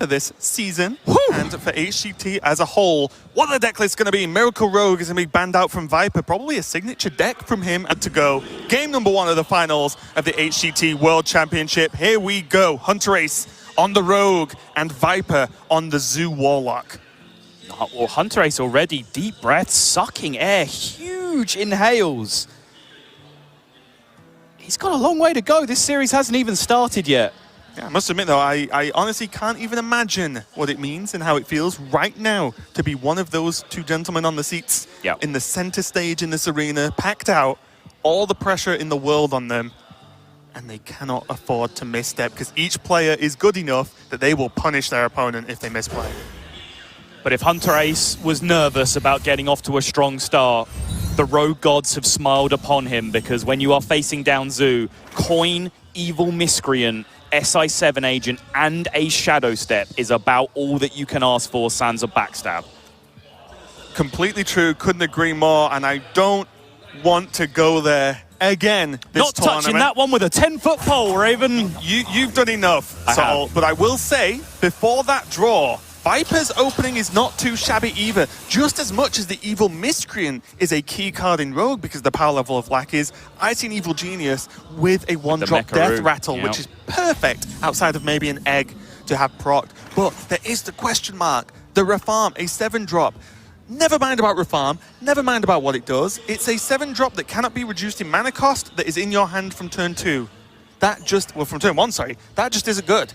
for this season. Woo! And for HCT as a whole. What the deck list is going to be? Miracle Rogue is going to be banned out from Viper. Probably a signature deck from him to go. Game number 1 of the finals of the HCT World Championship. Here we go. Hunterace on the Rogue and Viper on the Zoo Warlock. Well, Hunterace already deep breaths, sucking air, huge inhales. He's got a long way to go. This series hasn't even started yet. Yeah, I must admit, though, I honestly can't even imagine what it means and how it feels right now to be one of those two gentlemen on the seats in the center stage in this arena, packed out, all the pressure in the world on them, and they cannot afford to misstep because each player is good enough that they will punish their opponent if they misplay. But if Hunterace was nervous about getting off to a strong start, the Rogue gods have smiled upon him, because when you are facing down Zoo, Coin, Evil Miscreant, SI7 Agent, and a Shadow Step is about all that you can ask for sans a backstab. Completely true, couldn't agree more, and I don't want to go there again this Not tournament. touching that one with a 10-foot pole, Raven. You've done enough, Saul, but I will say, before that draw, Viper's opening is not too shabby either, just as much as the Evil Miscreant is a key card in Rogue because of the power level of lackeys. I've seen Evil Genius with a one-drop death rattle, which is perfect outside of maybe an egg to have procced. But there is the question mark, the Refarm, a 7-drop. Never mind about Refarm, never mind about what it does. It's a 7-drop that cannot be reduced in mana cost that is in your hand from turn 2. That just, well, from turn 1, sorry, that just isn't good.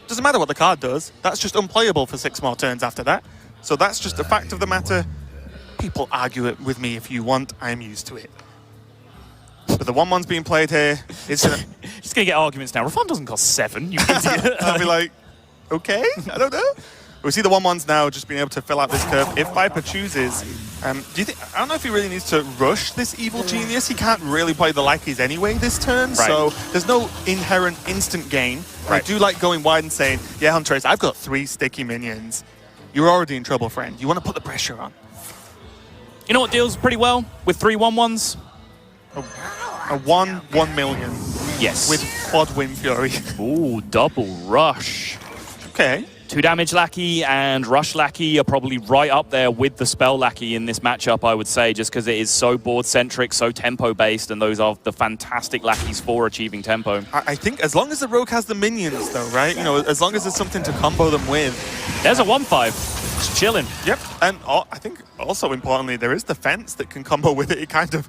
Doesn't matter what the card does, that's just unplayable for 6 more turns after that. So that's just a fact of the matter. People argue it with me if you want, I'm used to it. But the 1-1's being played here, it's gonna... Just gonna get arguments now. Reform doesn't cost 7, you idiot. I'll be like, okay, I don't know. We see the 1-1s now just being able to fill out this curve. If Viper chooses, do you think, I don't know if he really needs to rush this Evil Genius. He can't really play the lackeys anyway this turn, so there's no inherent instant gain. I do like going wide and saying, yeah, Hunterace, I've got 3 sticky minions. You're already in trouble, friend. You want to put the pressure on. You know what deals pretty well with 3 1-1s? A 1 million. Yes. With quad Wind Fury. Ooh, double rush. Okay. 2 damage lackey and rush lackey are probably right up there with the spell lackey in this matchup, I would say, just because it is so board-centric, so tempo-based, and those are the fantastic lackeys for achieving tempo. I think as long as the Rogue has the minions, though, right? You know, as long as there's something to combo them with. There's a 1-5. Just chilling. Yep. And I think also importantly, there is the fence that can combo with it. It kind of...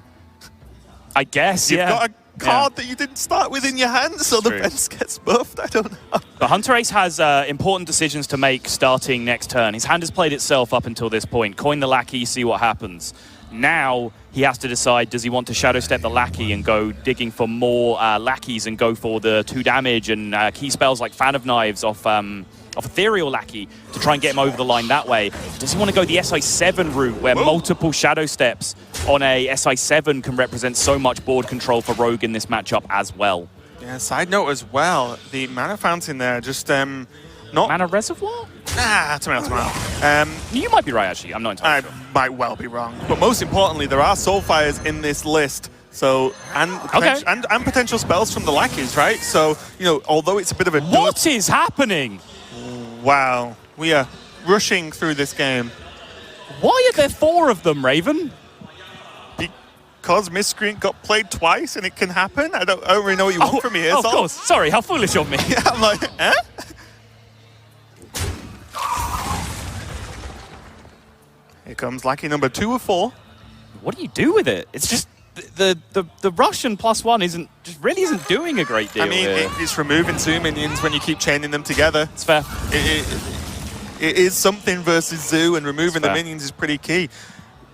I guess, You've got a card that you didn't start with in your hand, so the fence gets buffed. I don't know. But Hunterace has important decisions to make starting next turn. His hand has played itself up until this point. Coin the lackey, see what happens. Now he has to decide, does he want to Shadow Step the lackey and go digging for more lackeys and go for the 2 damage and key spells like Fan of Knives off Ethereal Lackey to try and get him over the line that way? Does he want to go the SI7 route where multiple Shadow Steps on a SI7 can represent so much board control for Rogue in this matchup as well? Yeah, side note as well, the mana fountain there just not... Mana Reservoir? Nah, tomato. You might be right, actually. I'm not entirely sure. I might well be wrong. But most importantly, there are Soulfires in this list. So, and potential spells from the lackeys, right? So, you know, although it's a bit of a... What is happening? Wow, we are rushing through this game. Why are there 4 of them, Raven? Because Miscreant got played twice and it can happen? I don't really know what you want from me here, Of course. Sorry, how foolish of me. Yeah, I'm like, eh? Here comes lackey number 2 of 4. What do you do with it? It's just... The Russian +1 really isn't doing a great deal. I mean, it's removing Zoo minions when you keep chaining them together. It's fair. It is something versus Zoo, and removing the minions is pretty key.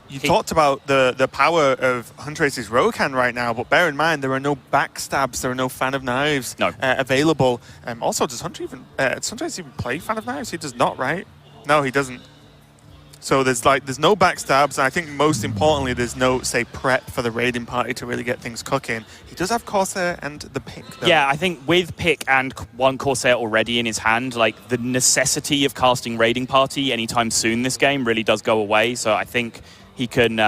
You talked about the power of Hunterace's Rogue hand right now, but bear in mind there are no backstabs, there are no Fan of Knives available. Also, does Hunterace even play Fan of Knives? He does not, right? No, he doesn't. So there's no backstabs, and I think most importantly, there's no, say, prep for the raiding party to really get things cooking. He does have Corsair and the Pick, though. Yeah, I think with Pick and 1 Corsair already in his hand, like, the necessity of casting raiding party anytime soon this game really does go away. So I think he can,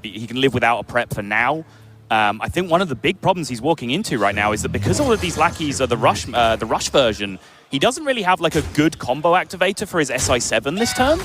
he can live without a prep for now. I think one of the big problems he's walking into right now is that because all of these lackeys are the rush version, he doesn't really have like a good combo activator for his SI7 this turn.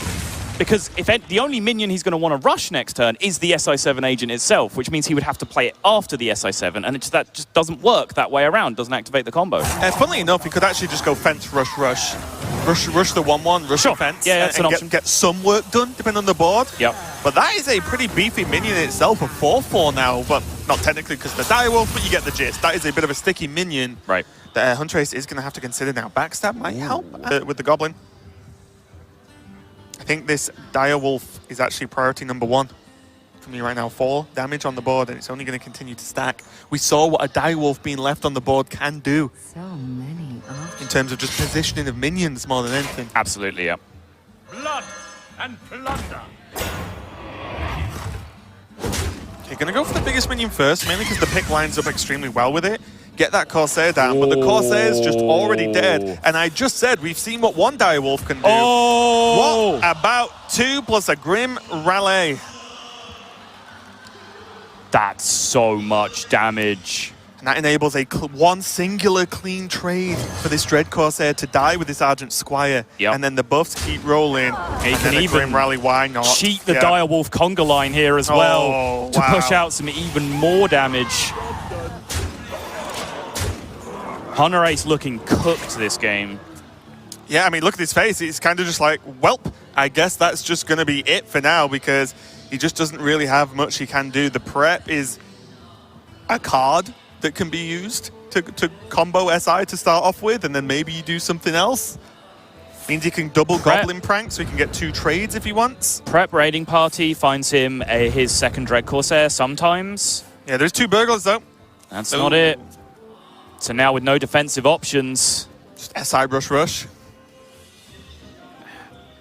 Because the only minion he's going to want to rush next turn is the SI7 agent itself, which means he would have to play it after the SI7, and that just doesn't work that way around, doesn't activate the combo. Funnily enough, he could actually just go fence, rush the 1-1, rush the fence, yeah, that's an option. Get some work done, depending on the board. Yep. But that is a pretty beefy minion in itself, a 4/4 now, but not technically because the Direwolf, but you get the gist. That is a bit of a sticky minion. Right. That Hunterace is going to have to consider now. Backstab might help with the Goblin. I think this Direwolf is actually priority number 1 for me right now. 4 damage on the board, and it's only going to continue to stack. We saw what a Direwolf being left on the board can do. So many options. In terms of just positioning of minions more than anything. Absolutely, yeah. Blood and plunder. Okay, going to go for the biggest minion first, mainly because the pick lines up extremely well with it. Get that Corsair down, but the Corsair is just already dead. And I just said, we've seen what 1 Direwolf can do. Oh! What about 2 plus a Grim Rally? That's so much damage. And that enables a one singular clean trade for this Dread Corsair to die with this Argent Squire. Yep. And then the buffs keep rolling. He and can then even Grim Rally, why not? cheat the Direwolf conga line here as well to push out some even more damage. Hunterace looking cooked this game. Yeah, I mean, look at his face. He's kind of just like, welp, I guess that's just going to be it for now because he just doesn't really have much he can do. The prep is a card that can be used to combo SI to start off with, and then maybe you do something else. Means he can double Goblin Prank, so he can get 2 trades if he wants. Prep Raiding Party finds him his second Dread Corsair sometimes. Yeah, there's 2 Burglars, though. That's not it. So now with no defensive options. Just SI rush.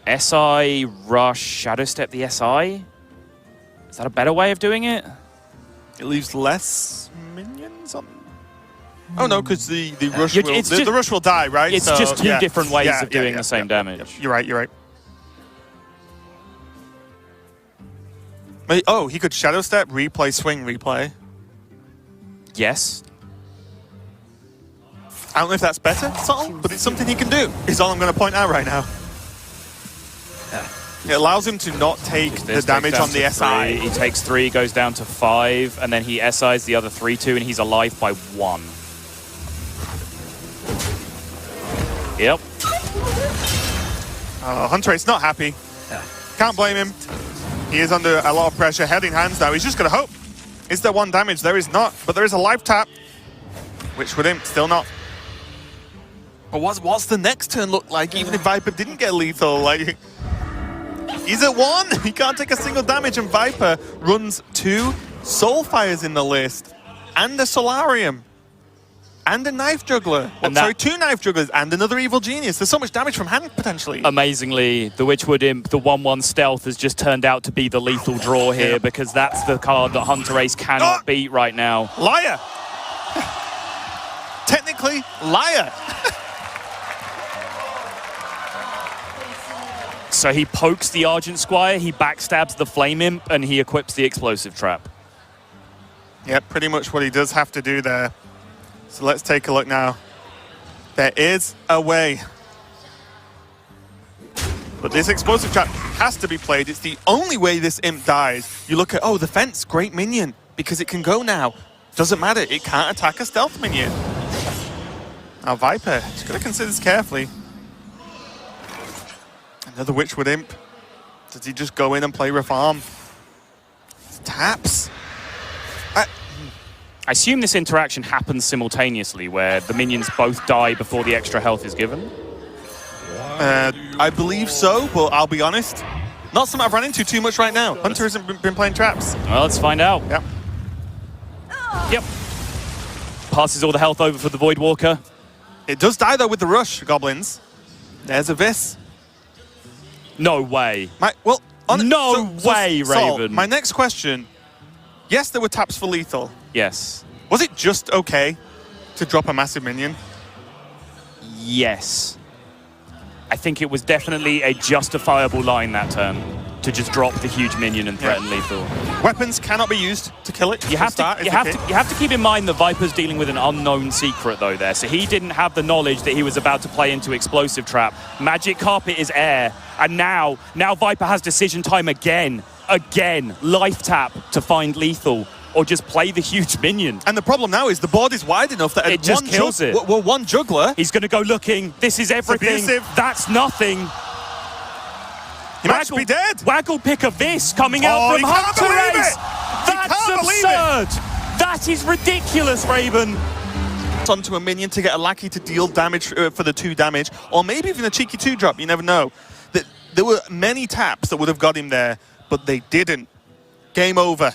SI rush, Shadow Step the SI? Is that a better way of doing it? It leaves less minions on... Oh no, because the rush the rush will die, right? It's so, just 2 different ways of doing the same damage. You're right. Oh, he could Shadow Step, replay, swing, replay. Yes. I don't know if that's better, subtle, but it's something he can do, is all I'm going to point out right now. It allows him to not take the damage on the SI. He takes 3, goes down to 5, and then he SIs the other 3-2, and he's alive by 1. Yep. Hunterace not happy. Can't blame him. He is under a lot of pressure. Head in hands now. He's just going to hope. Is there 1 damage? There is not, but there is a life tap. Which with him, still not. But what's the next turn look like, even if Viper didn't get lethal? Like, he's at 1. He can't take a single damage, and Viper runs 2 Soulfires in the list, and a Solarium, and a Knife Juggler. Well, 2 Knife Jugglers, and another Evil Genius. There's so much damage from hand, potentially. Amazingly, the Witchwood Imp, the 1/1 stealth, has just turned out to be the lethal draw here, because that's the card that Hunterace cannot beat right now. Liar! Technically, liar! So he pokes the Argent Squire, he backstabs the Flame Imp, and he equips the Explosive Trap. Yep, pretty much what he does have to do there. So let's take a look now. There is a way. But this Explosive Trap has to be played. It's the only way this Imp dies. You look at, oh, the fence, great minion, because it can go now. Doesn't matter, it can't attack a stealth minion. Now Viper, just gotta consider this carefully. Another Witchwood Imp. Does he just go in and play Reform? Taps. I assume this interaction happens simultaneously, where the minions both die before the extra health is given? I believe so, but I'll be honest. Not something I've run into too much right now. Hunter hasn't been playing traps. Well, let's find out. Yep. Yep. Passes all the health over for the Voidwalker. It does die, though, with the rush, Goblins. There's a Vis. No way. No way, Raven. My next question. Yes, there were taps for lethal. Yes. Was it just okay to drop a massive minion? Yes. I think it was definitely a justifiable line that turn. to just drop the huge minion and threaten lethal. Weapons cannot be used to kill it. You have to keep in mind that Viper's dealing with an unknown secret though there, so he didn't have the knowledge that he was about to play into explosive trap. Magic carpet is air, and now Viper has decision time again, life tap to find lethal, or just play the huge minion. And the problem now is the board is wide enough that it just kills it. Well, one juggler. He's going to go looking. This is everything. That's nothing. He might be dead. Waggle pick of this coming out from Hunterace. That's absurd. That is ridiculous, Raven. Onto a minion to get a Lackey to deal damage for the 2 damage, or maybe even a cheeky 2-drop. You never know. There were many taps that would have got him there, but they didn't. Game over.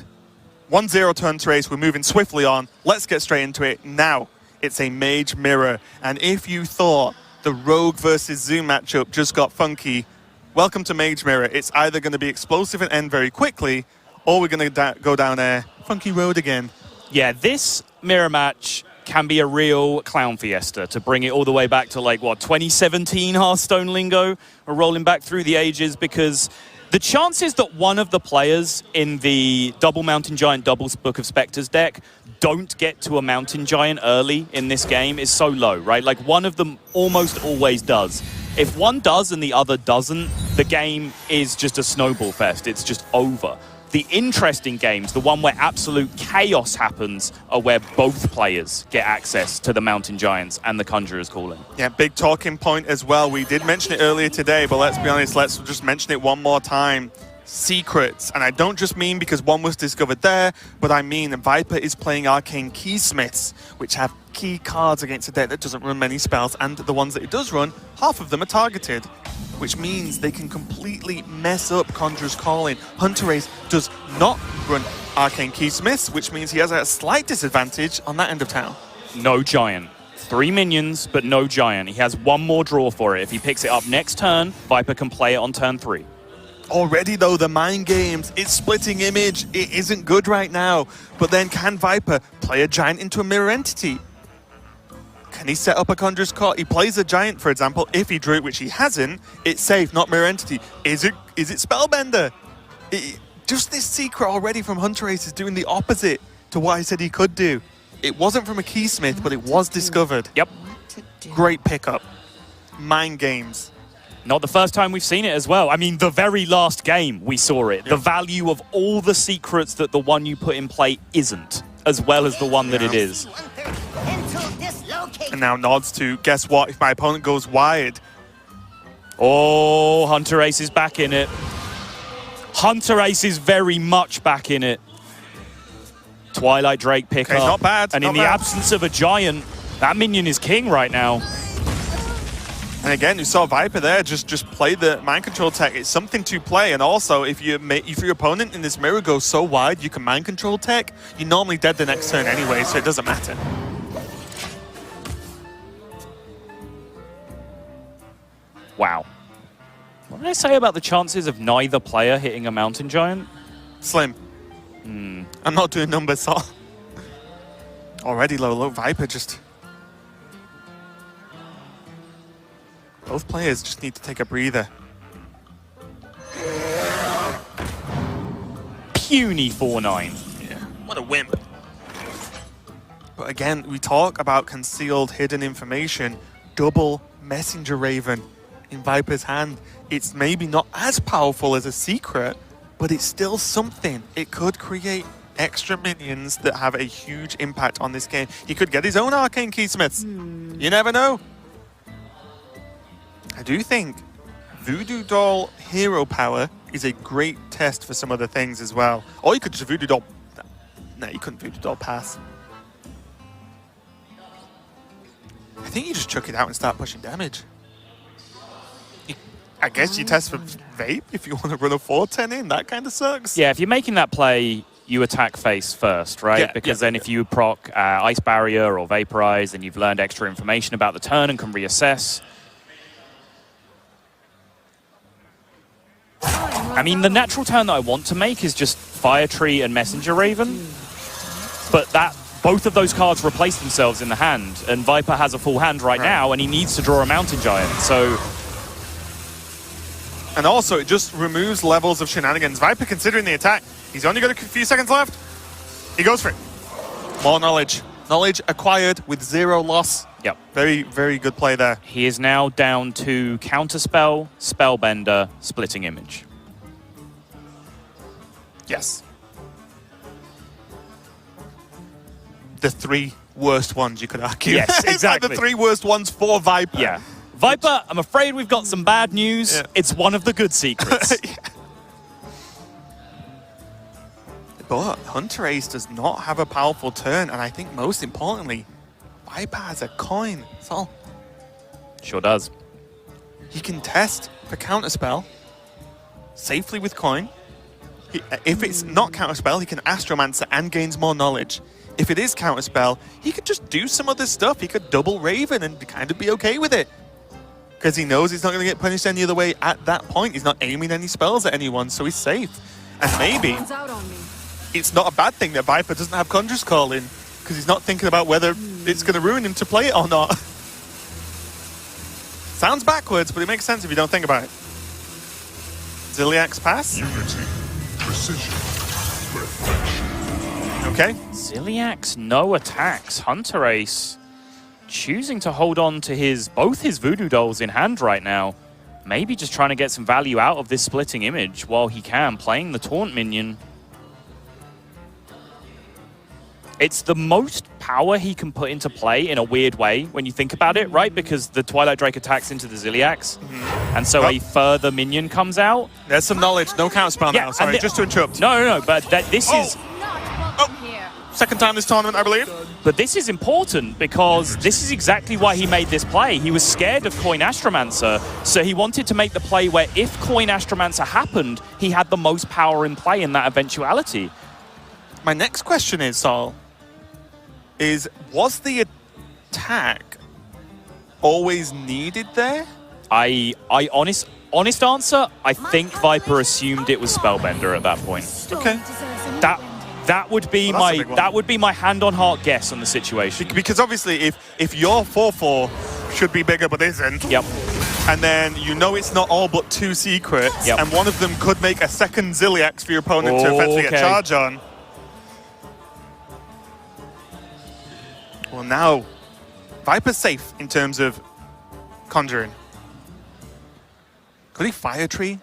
1-0 to Hunterace. We're moving swiftly on. Let's get straight into it. Now, it's a Mage Mirror. And if you thought the Rogue versus Zoom matchup just got funky, welcome to Mage Mirror. It's either going to be explosive and end very quickly, or we're going to go down a funky road again. Yeah, this mirror match can be a real clown fiesta, to bring it all the way back to, like, what, 2017 Hearthstone lingo? We're rolling back through the ages, because the chances that one of the players in the double Mountain Giant doubles Book of Spectres deck don't get to a Mountain Giant early in this game is so low, right? Like, one of them almost always does. If one does and the other doesn't, the game is just a snowball fest. It's just over. The interesting games, the one where absolute chaos happens, are where both players get access to the Mountain Giants and the Conjurer's Calling. Yeah, big talking point as well. We did mention it earlier today, but let's be honest, let's just mention it one more time. Secrets, and I don't just mean because one was discovered there, but I mean Viper is playing Arcane Keysmiths, which have key cards against a deck that doesn't run many spells, and the ones that it does run, half of them are targeted, which means they can completely mess up Conjurer's Calling. Hunterace does not run Arcane Keysmiths, which means he has a slight disadvantage on that end of town. No Giant. 3 minions, but no Giant. He has one more draw for it. If he picks it up next turn, Viper can play it on turn 3. Already, though, the mind games, it's splitting image. It isn't good right now. But then can Viper play a Giant into a mirror entity? Can he set up a Conjurer's Call? He plays a Giant, for example. If he drew it, which he hasn't, it's safe, not mirror entity. Is it Spellbender? Just this secret already from Hunterace is doing the opposite to what I said he could do. It wasn't from a Keysmith, but it was discovered. Yep. Great pickup. Mind games. Not the first time we've seen it as well. I mean, the very last game we saw it. The value of all the secrets that the one you put in play isn't, as well as the one that it is. And now nods to, guess what, if my opponent goes wide. Oh, Hunterace is back in it. Hunterace is very much back in it. Twilight Drake pickup. Okay, not bad. And in the absence of a Giant, that minion is king right now. And again, you saw Viper there just play the mind control tech. It's something to play, and also if your opponent in this mirror goes so wide, you can mind control tech. You're normally dead the next turn anyway, so it doesn't matter. Wow. What did I say about the chances of neither player hitting a Mountain Giant? Slim. I'm not doing numbers, so already low Viper just. Both players just need to take a breather. Puny 4-9. Yeah, what a wimp. But again, we talk about concealed hidden information. Double Messenger Raven in Viper's hand. It's maybe not as powerful as a secret, but it's still something. It could create extra minions that have a huge impact on this game. He could get his own Arcane Keysmiths. You never know. I do think Voodoo Doll hero power is a great test for some other things as well. Or you could just Voodoo Doll... No, you couldn't Voodoo Doll pass. I think you just chuck it out and start pushing damage. I guess you test for Vape if you want to run a 410 in. That kind of sucks. Yeah, if you're making that play, you attack face first, right? Yeah, because then if you proc Ice Barrier or Vaporize, then you've learned extra information about the turn and can reassess. I mean, the natural turn that I want to make is just Fire Tree and Messenger Raven. But both of those cards replace themselves in the hand, and Viper has a full hand right now, and he needs to draw a Mountain Giant. So And also, it just removes levels of shenanigans. Viper considering the attack. He's only got a few seconds left. He goes for it. More knowledge. Knowledge acquired with 0 loss. Yep. Very, very good play there. He is now down to Counterspell, Spellbender, Splitting Image. Yes. The 3 worst ones, you could argue. Yes, It's like exactly. the 3 worst ones for Viper. Yeah. Viper, I'm afraid we've got some bad news. Yeah. It's one of the good secrets. Yeah. But Hunterace does not have a powerful turn, and I think most importantly, Viper has a coin. That's all. Sure does. He can test for Counterspell safely with coin. If it's not Counterspell, he can Astromancer and gains more knowledge. If it is Counterspell, he could just do some other stuff. He could double Raven and kind of be okay with it. Because he knows he's not going to get punished any other way at that point. He's not aiming any spells at anyone, so he's safe. And maybe it's not a bad thing that Viper doesn't have Conjurer's Call in, because he's not thinking about whether it's going to ruin him to play it or not. Sounds backwards, but it makes sense if you don't think about it. Ziliak's pass. Unity, precision, perfection. Okay. Ziliak's no attacks. Hunterace choosing to hold on to both his Voodoo Dolls in hand right now. Maybe just trying to get some value out of this Splitting Image while he can, playing the Taunt minion. It's the most power he can put into play in a weird way when you think about it, right? Because the Twilight Drake attacks into the Ziliax, and so a further minion comes out. There's some knowledge. No Counterspell now. Sorry, just to interrupt. No, but this is... Second time this tournament, I believe. But this is important because this is exactly why he made this play. He was scared of Coin Astromancer, so he wanted to make the play where if Coin Astromancer happened, he had the most power in play in that eventuality. My next question is, Saul, was the attack always needed there? Honest answer, I think Viper assumed it was Spellbender at that point. Okay. That would be my hand on heart guess on the situation. Because obviously, if your 4/4 should be bigger but isn't, Yep. and then you know it's not all but 2 secrets, Yep. and one of them could make a second Ziliax for your opponent to effectively get Okay. charge on. Well, now Viper's safe in terms of conjuring. Could he Fire Tree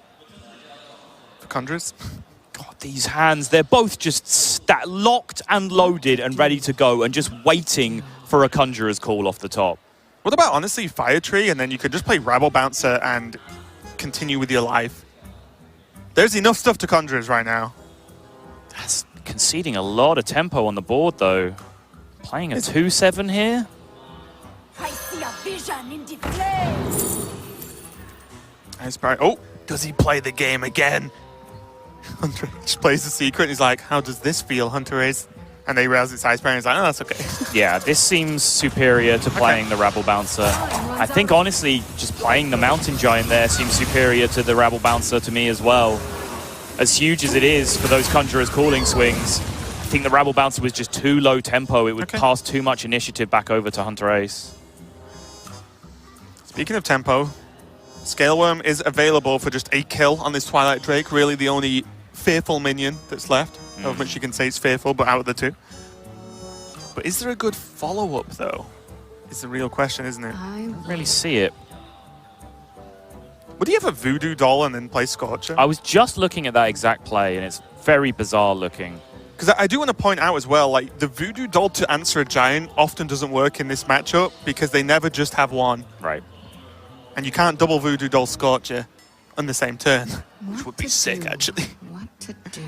for conjurers? God, these hands, they're both just locked and loaded and ready to go and just waiting for a Conjurer's Call off the top. What about, honestly, Fire Tree, and then you could just play Rabble Bouncer and continue with your life? There's enough stuff to Conjurers right now. That's conceding a lot of tempo on the board, though. Playing a 2-7 here. I see a vision in the flames. Nice, Barry. Oh, does he play the game again? Hunter just plays the secret, and he's like, how does this feel, Hunterace? And they realize it's Ice Bear, and he's like, oh, that's okay. Yeah, this seems superior to playing the Rabble Bouncer. I think, honestly, just playing the Mountain Giant there seems superior to the Rabble Bouncer to me as well. As huge as it is for those Conjurer's Calling swings, I think the Rabble Bouncer was just too low tempo. It would pass too much initiative back over to Hunterace. Speaking of tempo, Scaleworm is available for just a kill on this Twilight Drake. Really the only fearful minion that's left, of which you can say it's fearful, but out of the 2. But is there a good follow-up, though? Is the real question, isn't it? I don't really see it. Would he have a Voodoo Doll and then play Scorcher? I was just looking at that exact play, and it's very bizarre looking. Because I do want to point out as well, like, the Voodoo Doll to answer a Giant often doesn't work in this matchup because they never just have one. Right. And you can't double Voodoo Doll Scorcher on the same turn, which would be sick, actually. What to do?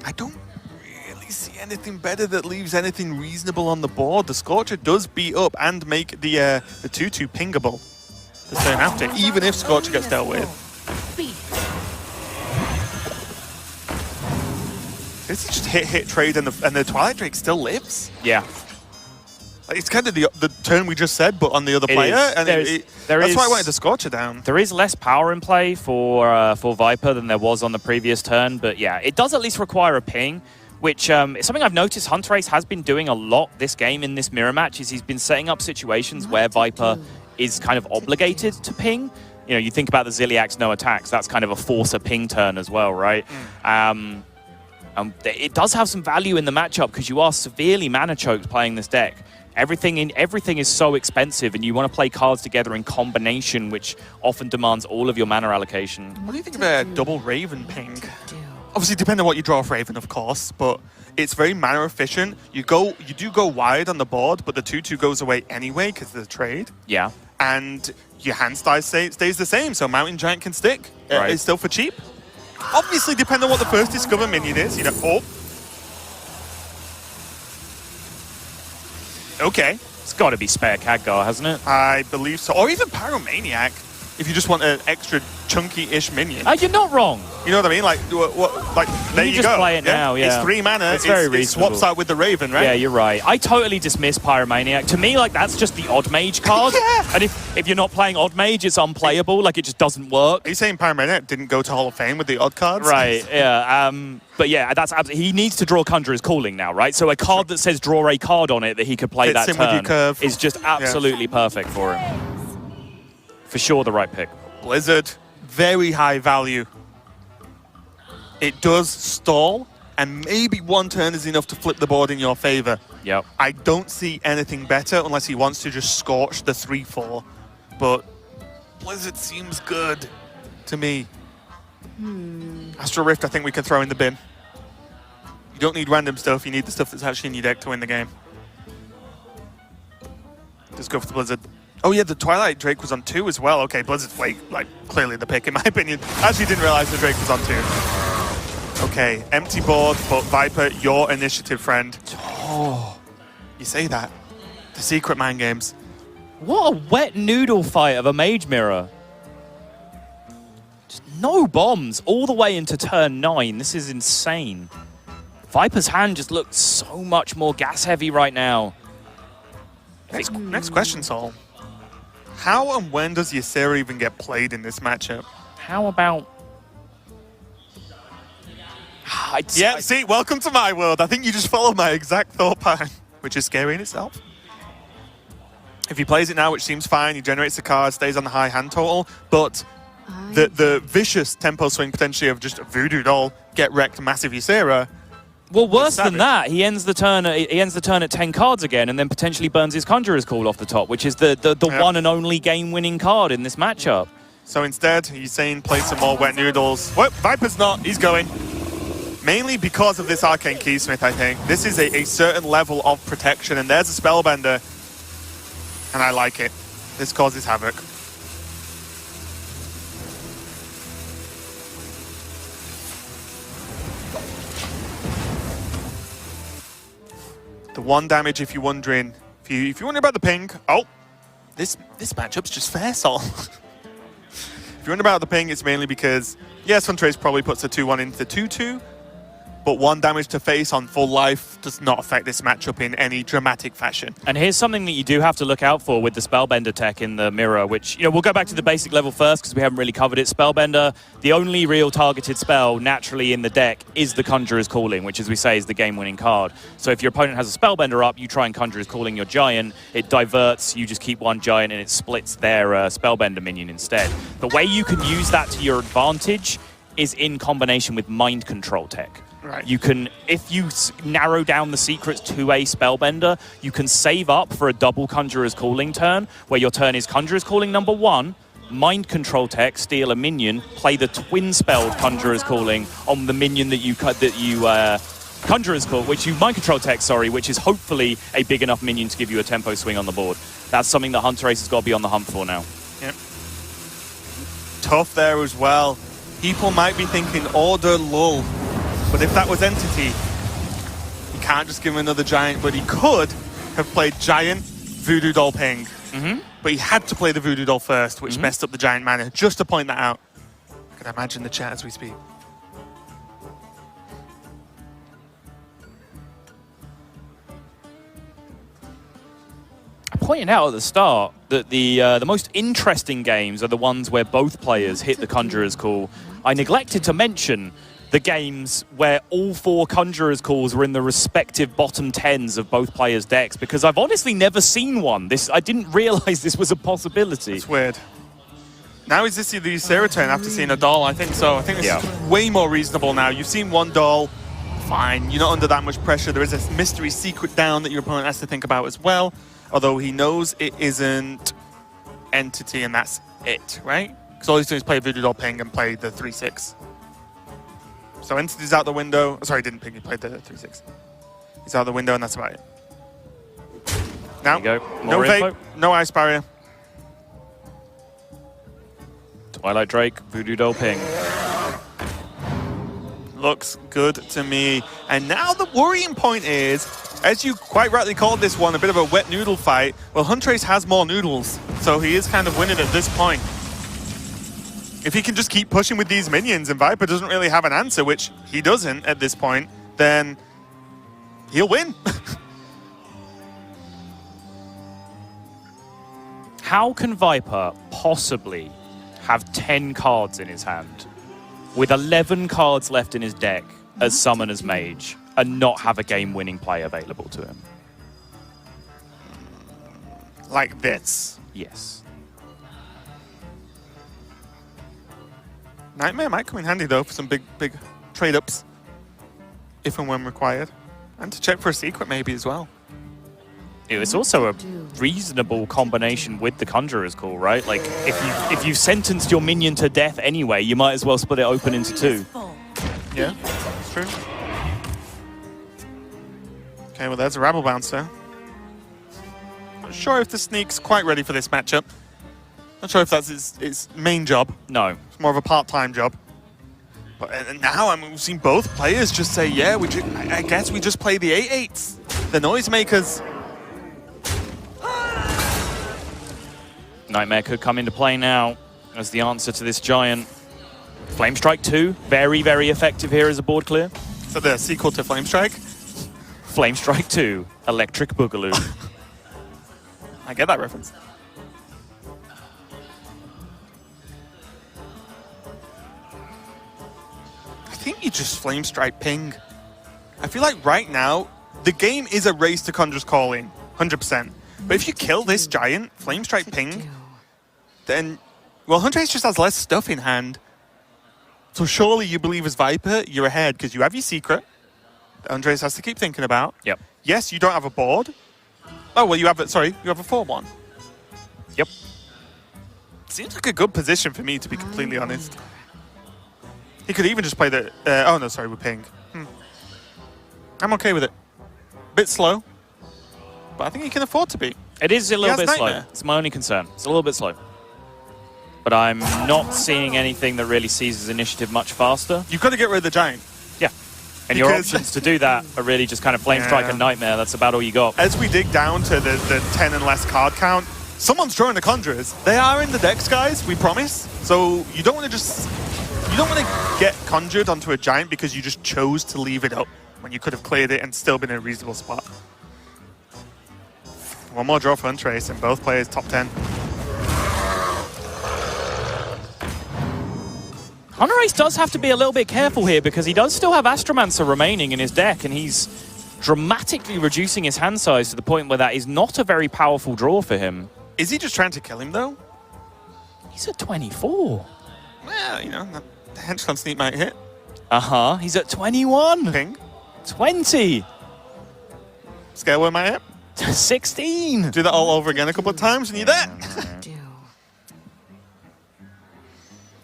I don't really see anything better that leaves anything reasonable on the board. The Scorcher does beat up and make the 2/2 pingable the turn after, even if Scorcher gets dealt with. This is just hit trade, and the Twilight Drake still lives. Yeah. It's kind of the turn we just said, but on the other player. And that's why I wanted the Scorcher down. There is less power in play for Viper than there was on the previous turn, but yeah, it does at least require a ping, which is something I've noticed Hunterace has been doing a lot this game in this mirror match, is he's been setting up situations where Viper is kind of obligated to ping. You know, you think about the Ziliax no attacks, that's kind of a force a ping turn as well, right? It does have some value in the matchup because you are severely mana choked playing this deck. Everything is so expensive, and you want to play cards together in combination, which often demands all of your mana allocation. What do you think of a double Raven ping? Obviously, depending on what you draw off Raven, of course, but it's very mana efficient. You do go wide on the board, but the 2/2 goes away anyway because of the trade. Yeah. And your hand size stays the same, so Mountain Giant can stick. Right. It's still for cheap. Obviously, depending on what the first Discover minion is, you know. Oh. Okay. It's got to be Spare Khadgar, hasn't it? I believe so. Or even Pyromaniac, if you just want an extra chunky-ish minion. You're not wrong. You know what I mean? Like there you just go. play it now, yeah. It's 3 mana. It's very It reasonable. swaps out with the Raven, right? Yeah, you're right. I totally dismiss Pyromaniac. To me, like, that's just the Odd Mage card. Yeah. And if you're not playing Odd Mage, it's unplayable. Like, it just doesn't work. Are you saying Pyromaniac didn't go to Hall of Fame with the odd cards? Right, yeah. But yeah, that's absolutely. He needs to draw Conjurer's Calling now, right? So a card that says draw a card on it that he could play Fits that in with your turn curve. is just absolutely perfect for him. For sure, the right pick. Blizzard, very high value. It does stall, and maybe one turn is enough to flip the board in your favor. Yep. I don't see anything better unless he wants to just scorch the 3/4. But Blizzard seems good to me. Astral Rift, I think we can throw in the bin. You don't need random stuff, you need the stuff that's actually in your deck to win the game. Just go for the Blizzard. Oh yeah, the Twilight Drake was on 2 as well. Okay, Blizzard's clearly the pick in my opinion. Actually didn't realize the Drake was on 2. Okay, empty board, but Viper, your initiative, friend. Oh, you say that. The secret mind games. What a wet noodle fight of a Mage Mirror. Just no bombs all the way into turn 9. This is insane. Viper's hand just looks so much more gas heavy right now. Next question, Saul. How and when does Ysera even get played in this matchup? How about... See, welcome to my world. I think you just followed my exact thought pattern, which is scary in itself. If he plays it now, which seems fine, he generates a card, stays on the high hand total, but the vicious tempo swing potentially of just a Voodoo Doll, get wrecked, massive Ysera. Well, worse than that, he ends the turn at 10 cards again, and then potentially burns his Conjurer's Call off the top, which is the one and only game-winning card in this matchup. So instead, he's saying play some more wet noodles. Well, Viper's not. He's going. Mainly because of this Arcane Keysmith, I think. This is a certain level of protection, and there's a Spellbender, and I like it. This causes havoc. The 1 damage, if you're wondering, if you're wondering about the ping, this matchup's just fair, Sol. If you're wondering about the ping, it's mainly because, yes, Hunterace probably puts a 2/1 into 2/2, but 1 damage to face on full life does not affect this matchup in any dramatic fashion. And here's something that you do have to look out for with the Spellbender tech in the mirror, which, you know, we'll go back to the basic level first because we haven't really covered it. Spellbender, the only real targeted spell naturally in the deck is the Conjurer's Calling, which, as we say, is the game-winning card. So if your opponent has a Spellbender up, you try and Conjurer's Calling your Giant, it diverts, you just keep 1 Giant and it splits their Spellbender minion instead. The way you can use that to your advantage is in combination with Mind Control tech. Right. You can, if you narrow down the secrets to a Spellbender, you can save up for a double Conjurer's Calling turn, where your turn is Conjurer's Calling number 1, Mind Control tech, steal a minion, play the twin-spelled Conjurer's Calling on the minion that you Conjurer's Call, which you Mind Control tech, which is hopefully a big enough minion to give you a tempo swing on the board. That's something that Hunterace has got to be on the hunt for now. Yep. Tough there as well. People might be thinking Order Lull. But if that was Entity, he can't just give him another Giant, but he could have played Giant, Voodoo Doll Ping. But he had to play the Voodoo Doll first, which messed up the Giant mana, just to point that out. I can imagine the chat as we speak. I pointed out at the start that the most interesting games are the ones where both players hit the Conjurer's Call. I neglected to mention the games where all 4 Conjurer's Calls were in the respective bottom 10s of both players' decks, because I've honestly never seen one. I didn't realize this was a possibility. It's weird. Now is this the Ysera turn after seeing a doll? I think so. I think this is way more reasonable now. You've seen one doll, fine. You're not under that much pressure. There is a mystery secret down that your opponent has to think about as well, although he knows it isn't Entity and that's it, right? Because all he's doing is play Voodoo Doll Ping and play the 3/6. So Entity's out the window. Sorry, he didn't ping, he played the 3/6. He's out the window and that's about it. Now, There you go. no More vape, info. no ice barrier. Twilight Drake, Voodoo Doll Ping. Looks good to me. And now the worrying point is, as you quite rightly called this one a bit of a wet noodle fight, well, Hunterace has more noodles, so he is kind of winning at this point. If he can just keep pushing with these minions and Viper doesn't really have an answer, which he doesn't at this point, then he'll win. How can Viper possibly have 10 cards in his hand with 11 cards left in his deck as Summoner's Mage and not have a game-winning play available to him? Like this. Yes. Nightmare might come in handy though for some big trade-ups, if and when required. And to check for a secret maybe as well. It's also a reasonable combination with the Conjurer's Call, right? Like, if you've sentenced your minion to death anyway, you might as well split it open into 2. Yeah, that's true. Okay, well there's a Rabble Bouncer. Not sure if the Sneak's quite ready for this matchup. Not sure if that's his main job. No. It's more of a part-time job. But now we've seen both players just say, yeah, I guess we just play the 8/8s. The Noisemakers. Nightmare could come into play now as the answer to this giant. Flame Strike 2, very, very effective here as a board clear. So the sequel to Flame Strike. Flame Strike 2, Electric Boogaloo. I get that reference. I think you just Flame Strike Ping. I feel like right now, the game is a race to Conjurer's Calling, 100%. But if you kill this giant, Flame Strike Ping, then, well, Hunterace just has less stuff in hand. So surely you believe as Viper, you're ahead because you have your secret that Hunterace has to keep thinking about. Yep. Yes, you don't have a board. Oh, well, you have a 4-1. Yep. Seems like a good position for me, to be completely honest. He could even just play the... oh, no, sorry, with Ping. I'm okay with it. Bit slow, but I think he can afford to be. It is a little bit slow. Nightmare. It's my only concern. It's a little bit slow. But I'm not seeing anything that really seizes initiative much faster. You've got to get rid of the giant. Yeah. And your options to do that are really just kind of Flame Strike and Nightmare. That's about all you got. As we dig down to the 10 and less card count, someone's drawing the Conjurers. They are in the decks, guys, we promise. So you don't want to get conjured onto a giant because you just chose to leave it up when you could have cleared it and still been in a reasonable spot. One more draw for Hunterace and both players top 10. Hunterace does have to be a little bit careful here because he does still have Astromancer remaining in his deck, and he's dramatically reducing his hand size to the point where that is not a very powerful draw for him. Is he just trying to kill him, though? He's at 24. Well, you know, the Henchman Sneak might hit. Uh-huh. He's at 21. Ping. 20. Scaleway might hit. 16. Do that all over again a couple of times and you're there.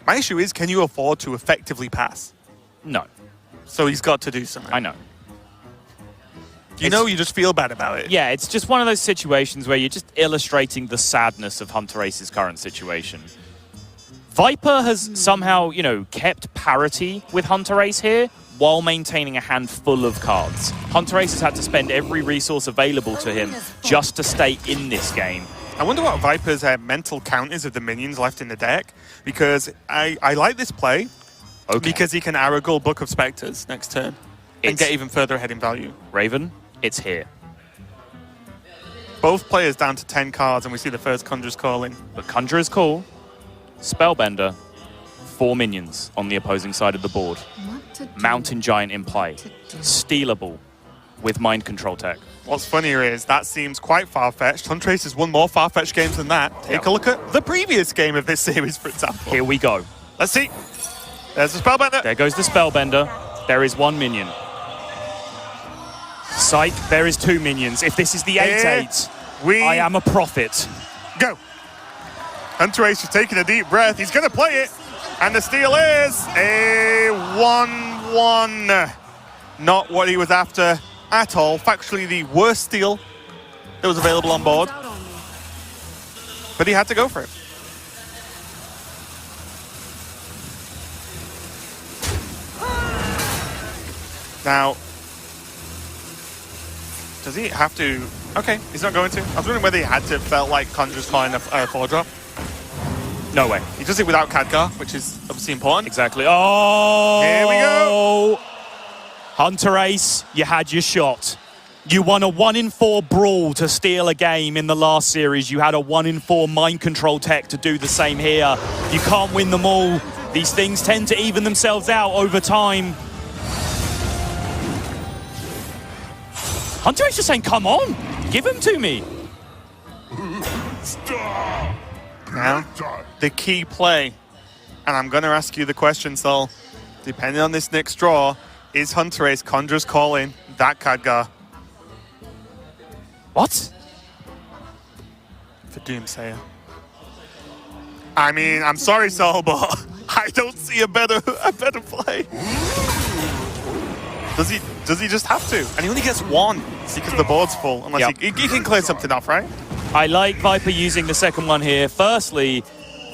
My issue is, can you afford to effectively pass? No. So he's got to do something. I know. You know, you just feel bad about it. Yeah, it's just one of those situations where you're just illustrating the sadness of Hunterace's current situation. Viper has somehow, you know, kept parity with Hunterace here while maintaining a handful of cards. Hunterace has had to spend every resource available to him just to stay in this game. I wonder what Viper's mental count is of the minions left in the deck, because I like this play because he can Aragorn Book of Spectres next turn and get even further ahead in value. Raven, it's here. Both players down to 10 cards and we see the first Conjurer's Calling. But Conjurer's Call, Spellbender, 4 minions on the opposing side of the board. What to do? Mountain Giant in play. What to do? Stealable with Mind Control tech. What's funnier is that seems quite far-fetched. Hunterace has won more far-fetched games than that. Take a look at the previous game of this series, for example. Here we go. Let's see. There's the Spellbender. There goes the Spellbender. There is 1 minion. Psych, there is 2 minions. If this is the 8-8, I am a prophet. Go. Hunterace is taking a deep breath. He's going to play it. And the steal is a 1-1. Not what he was after at all. Factually, the worst steal that was available on board. But he had to go for it. Now, does he have to? Okay, he's not going to. I was wondering whether he had to. Felt like Conjurer's calling a 4-drop. No way. He does it without Khadgar, which is obviously important. Exactly. Oh! Here we go. Hunterace, you had your shot. You won a 1-in-4 brawl to steal a game in the last series. You had a 1-in-4 mind control tech to do the same here. You can't win them all. These things tend to even themselves out over time. Hunterace just saying, come on, give him to me. Now, the key play, and I'm going to ask you the question, Sol. Depending on this next draw, is Hunterace Conjurer's calling that Khadgar? What? For Doomsayer. I mean, I'm sorry, Sol, but I don't see a better play. Does he just have to? And he only gets 1 because the board's full, unless he can clear something off, right? I like Viper using the second one here. Firstly,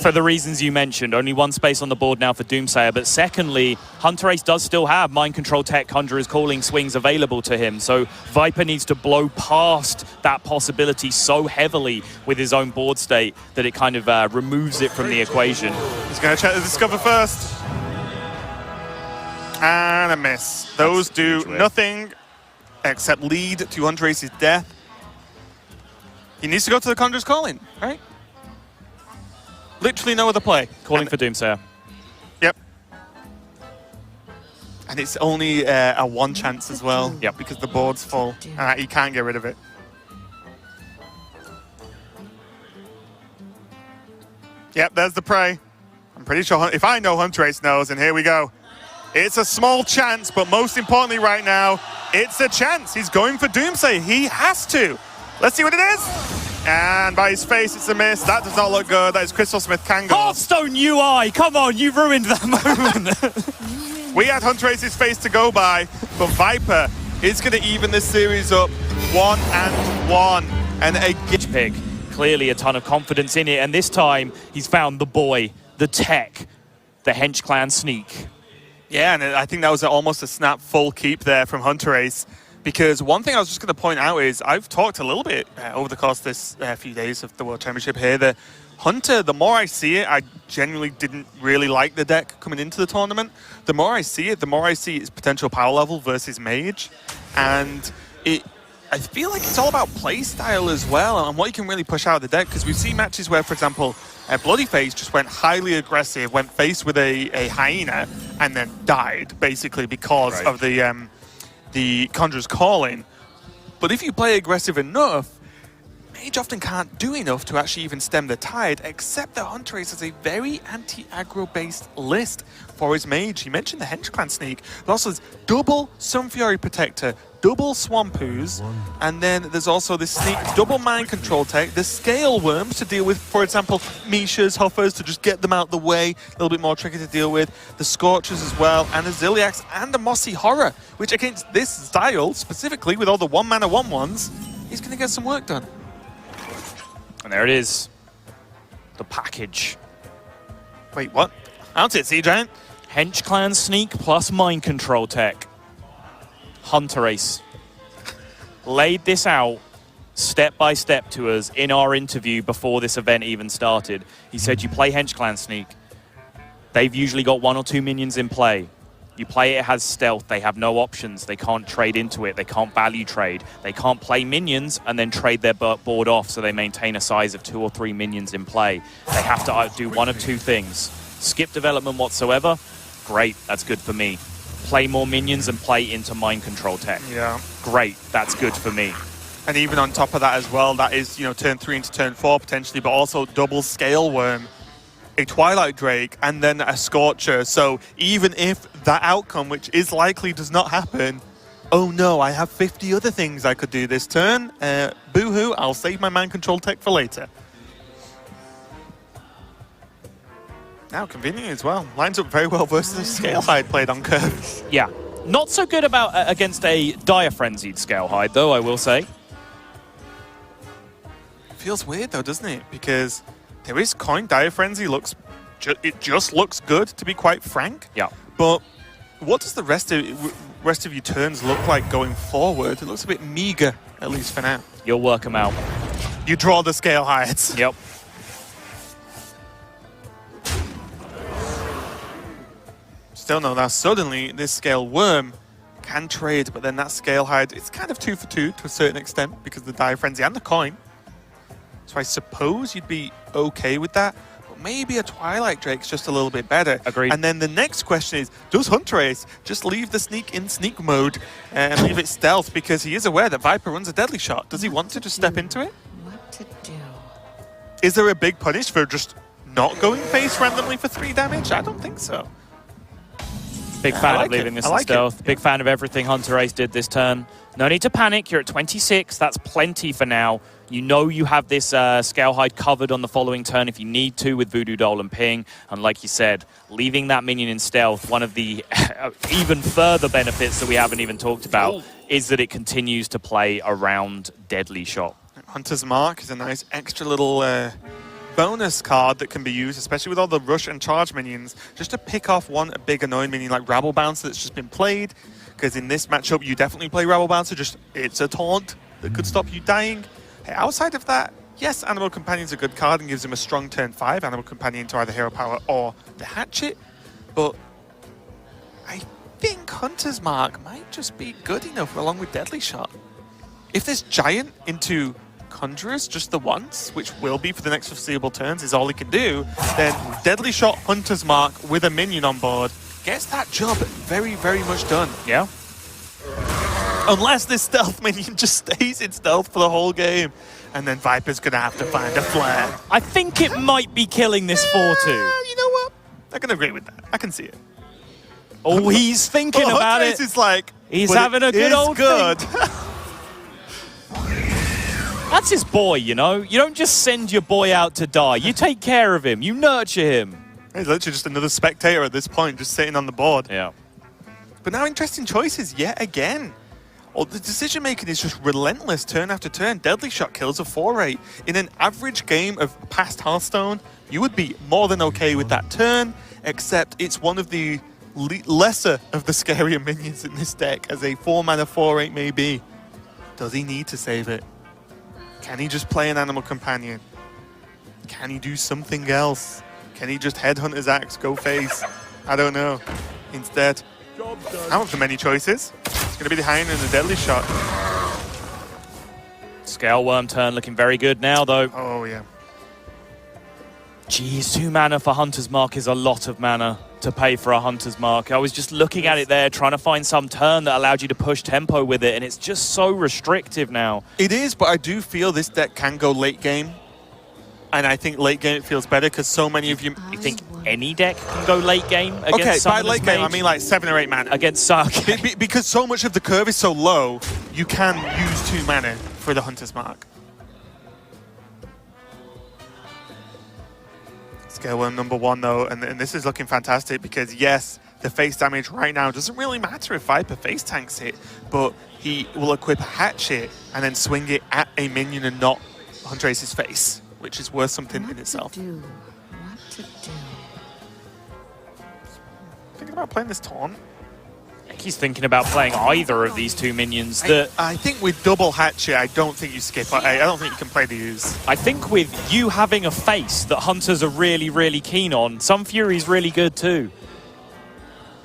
for the reasons you mentioned, only 1 space on the board now for Doomsayer. But secondly, Hunterace does still have Mind Control Tech, Conjurer's Calling swings available to him. So Viper needs to blow past that possibility so heavily with his own board state that it kind of removes it from the equation. He's going to check the Discover first. And a miss. Those do nothing except lead to Hunterace's death. He needs to go to the Conjurer's Calling, right? Literally no other play. Calling for Doomsayer. Yep. And it's only a 1 chance as well. Yep. Because the board's full. And he can't get rid of it. Yep, there's the prey. I'm pretty sure, if I know Hunterace knows, and here we go. It's a small chance, but most importantly right now, it's a chance. He's going for Doomsayer. He has to. Let's see what it is. And by his face, it's a miss. That does not look good. That is Crystal Smith Kangol. Hearthstone UI! Come on, you ruined that moment. We had Hunterace's face to go by, but Viper is going to even this series up 1-1. And a Gitch pick. Clearly a ton of confidence in it, and this time he's found the boy, the tech, the Hench Clan sneak. Yeah, and I think that was almost a snap full keep there from Hunterace. Because one thing I was just going to point out is I've talked a little bit over the course of this few days of the World Championship here. The Hunter, the more I see it, I genuinely didn't really like the deck coming into the tournament. The more I see it, the more I see its potential power level versus Mage. And I feel like it's all about play style as well and what you can really push out of the deck. Because we've seen matches where, for example, Bloodyface just went highly aggressive, went face with a hyena, and then died, basically, because of the Conjurer's Calling. But if you play aggressive enough, Mage often can't do enough to actually even stem the tide, except that Hunterace has a very anti-aggro based list for his Mage. He mentioned the Hench Clan sneak, but also there's double Sunfury Protector, double Swampoos, and then there's also this sneak, double Mind Control Tech, the Scale Worms to deal with, for example, Mishas, Huffers, to just get them out the way, a little bit more tricky to deal with, the Scorchers as well, and the Ziliax, and the Mossy Horror, which against this style, specifically with all the 1-mana 1/1s, he's going to get some work done. And there it is. The package. Wait, what? I don't see it, Sea Giant. Hench Clan sneak plus Mind Control Tech. Hunterace laid this out step by step to us in our interview before this event even started. He said you play Hench Clan sneak. They've usually got 1 or 2 minions in play. You play it has stealth. They have no options. They can't trade into it. They can't value trade. They can't play minions and then trade their board off so they maintain a size of 2 or 3 minions in play. They have to do one of 2 things. skip development whatsoever, great, that's good for me. Play more minions and play into mind control tech. Yeah. Great, that's good for me. And even on top of that as well, that is, you know, turn 3 into turn 4 potentially, but also double Scale Worm, a Twilight Drake, and then a Scorcher. So even if that outcome, which is likely, does not happen, oh no, I have 50 other things I could do this turn. Boo-hoo, I'll save my mind control tech for later. Now, convenient as well. Lines up very well versus a Scale Hide played on curve. Yeah, not so good about against a Dire Frenzied Scale Hide, though, I will say. Feels weird though, doesn't it? Because there is coin. Dire Frenzy looks, it just looks good, to be quite frank. Yeah. But what does the rest of your turns look like going forward? It looks a bit meager, at least for now. You'll work them out. You draw the Scale Hides. Yep. Still no, now suddenly this Scale Worm can trade, but then that Scale Hide, it's kind of 2 for 2 to a certain extent because of the Dire Frenzy and the coin. So I suppose you'd be okay with that. But maybe a Twilight Drake's just a little bit better. Agreed. And then the next question is, does Hunterace just leave the sneak in sneak mode and leave it stealth because he is aware that Viper runs a deadly shot? Does he want to just step into it? What to do? Is there a big punish for just not going face randomly for 3 damage? I don't think so. Big fan like of leaving it. this I in like it. stealth. Big fan of everything Hunterace did this turn. No need to panic. You're at 26. That's plenty for now. You know you have this Scale Hide covered on the following turn if you need to with Voodoo Doll and Ping. And like you said, leaving that minion in stealth, one of the even further benefits that we haven't even talked about is that it continues to play around Deadly Shot. Hunter's Mark is a nice extra little bonus card that can be used, especially with all the rush and charge minions, just to pick off one big annoying minion like Rabble Bouncer that's just been played. Because in this matchup, you definitely play Rabble Bouncer, just it's a taunt that could stop you dying. Hey, outside of that, yes, Animal Companion's a good card and gives him a strong turn 5 Animal Companion to either Hero Power or the Hatchet, but I think Hunter's Mark might just be good enough along with Deadly Shot. If this Giant into Conjurers just the once, which will be for the next foreseeable turns, is all he can do, then Deadly Shot, Hunter's Mark with a minion on board gets that job very, very much done. Yeah. Unless this stealth minion just stays in stealth for the whole game, and then Viper's going to have to find a flare. I think it might be killing this 4-2. You know what? I can agree with that. I can see it. Oh, he's thinking about it. Is like, He's having a good old good. That's his boy, you know? You don't just send your boy out to die. You take care of him. You nurture him. He's literally just another spectator at this point, just sitting on the board. Yeah. But now interesting choices yet again. Oh, the decision making is just relentless turn after turn. Deadly Shot kills a 4-8. In an average game of past Hearthstone, you would be more than okay with that turn, except it's one of the lesser of the scarier minions in this deck, as a 4-mana 4-8 may be. Does he need to save it? Can he just play an Animal Companion? Can he do something else? Can he just Headhunt his axe, go face? I don't know. Instead, out of the many choices, it's going to be the Hyena and the Deadly Shot. Scale Worm turn looking very good now, though. Oh, yeah. Geez, 2 mana for Hunter's Mark is a lot of mana to pay for a Hunter's Mark. I was just looking at it there, trying to find some turn that allowed you to push tempo with it, and it's just so restrictive now. It is, but I do feel this deck can go late game. And I think late game it feels better because so many of you... You think any deck can go late game against Okay, by Summoner's late game, I Mage? mean like 7 or 8 mana. Against Sark. Because so much of the curve is so low, you can use 2 mana for the Hunter's Mark. Scale Worm number 1 though, and this is looking fantastic because yes, the face damage right now doesn't really matter if Viper face tanks it, but he will equip a Hatchet and then swing it at a minion and not Hunterace's face, which is worth something in itself. What to do? Thinking about playing this taunt. I think he's thinking about playing either of these 2 minions. I think with double Hatchet, I don't think you skip. I don't think you can play the use. I think with you having a face that Hunters are really, really keen on, some Fury's really good too.